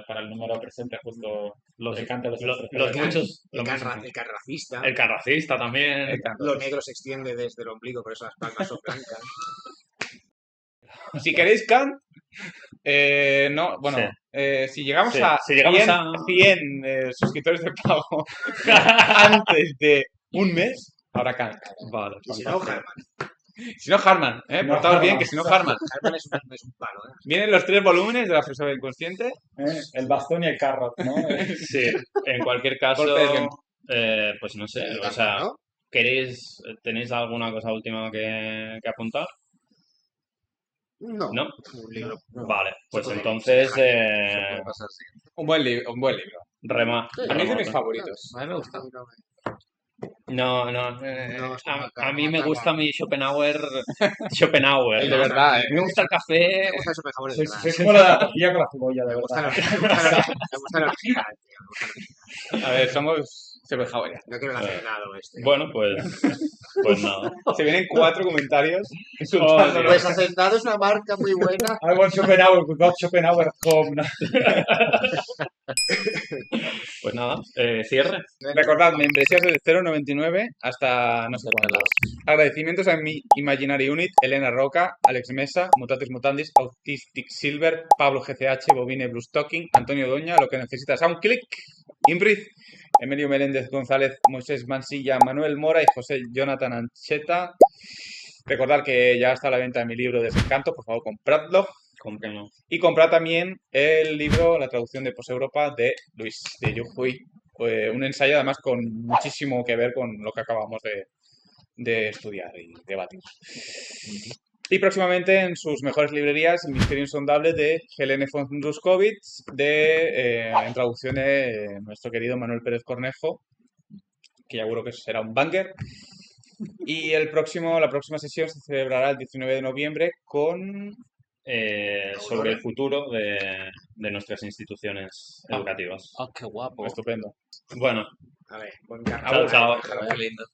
para el número presente, justo Los, el Kant de los los extraterrestres. muchos. El Kant racista. El Kant racista también. El Kant. Lo negro se extiende desde el ombligo, por eso las palmas son blancas. Si queréis Kant, no, bueno, Sí. si llegamos Sí, a si llegamos 100, a- 100 suscriptores de pago antes de un mes, habrá Kant. Vale, Y si no, fantástico. Harman. Si no, Harman, No, portaos bien, Harman. que si no, Harman. Harman es un palo, ¿eh? Vienen los 3 volúmenes de la filosofía inconsciente. El bastón y el carrot, ¿no? Sí, en cualquier caso, Cortes bien. pues no sé, El o sea, ¿no? ¿tenéis alguna cosa última que apuntar? No. ¿No? Un libro. Vale, pues puede- entonces, se Puede pasar, sí. Un buen libro. rema. A mí es de mis favoritos. A mí me gusta. No, No, a mí me gusta mi Schopenhauer. Schopenhauer, El de ¿no? verdad, ¿eh? Me gusta el café. Me gusta el Schopenhauer de verdad. Soy como la de la tortilla con la cebolla, de Me gusta verdad. me gusta lo original, tío. Me gusta lo original. A ver, somos Schopenhauerianos. No quiero el hacendado este. Bueno, pues nada. Se vienen 4 comentarios Oh, insultándonos. Pues Hacendado es una marca muy buena. I want Schopenhauer, we got Schopenhauer home. ¿no? Pues nada, cierre. Recordad, membresías desde 0,99 hasta no sé cuántos. Agradecimientos a mi Imaginary Unit, Elena Roca, Alex Mesa, Mutatis Mutandis, Autistic Silver, Pablo GCH, Bobine Blue Stocking, Antonio Doña, lo que necesitas a un clic, Inbrid, Emilio Meléndez González, Moisés Mansilla, Manuel Mora y José Jonathan Ancheta. Recordad que ya está a la venta de mi libro Desencanto, por favor compradlo. Cómprenlo. Y comprad también el libro, la traducción de Poseuropa de Luis de Jujuy. Un ensayo además con muchísimo que ver con lo que acabamos de estudiar y debatir. Y próximamente en sus mejores librerías, El misterio insondable de Helene von Ruskowitz, en traducción de nuestro querido Manuel Pérez Cornejo, que ya seguro que será un banger. Y la próxima sesión se celebrará el 19 de noviembre con... sobre el futuro de nuestras instituciones educativas. Oh, qué guapo. Estupendo. Bueno, A ver, buen chao, chao. Qué lindo.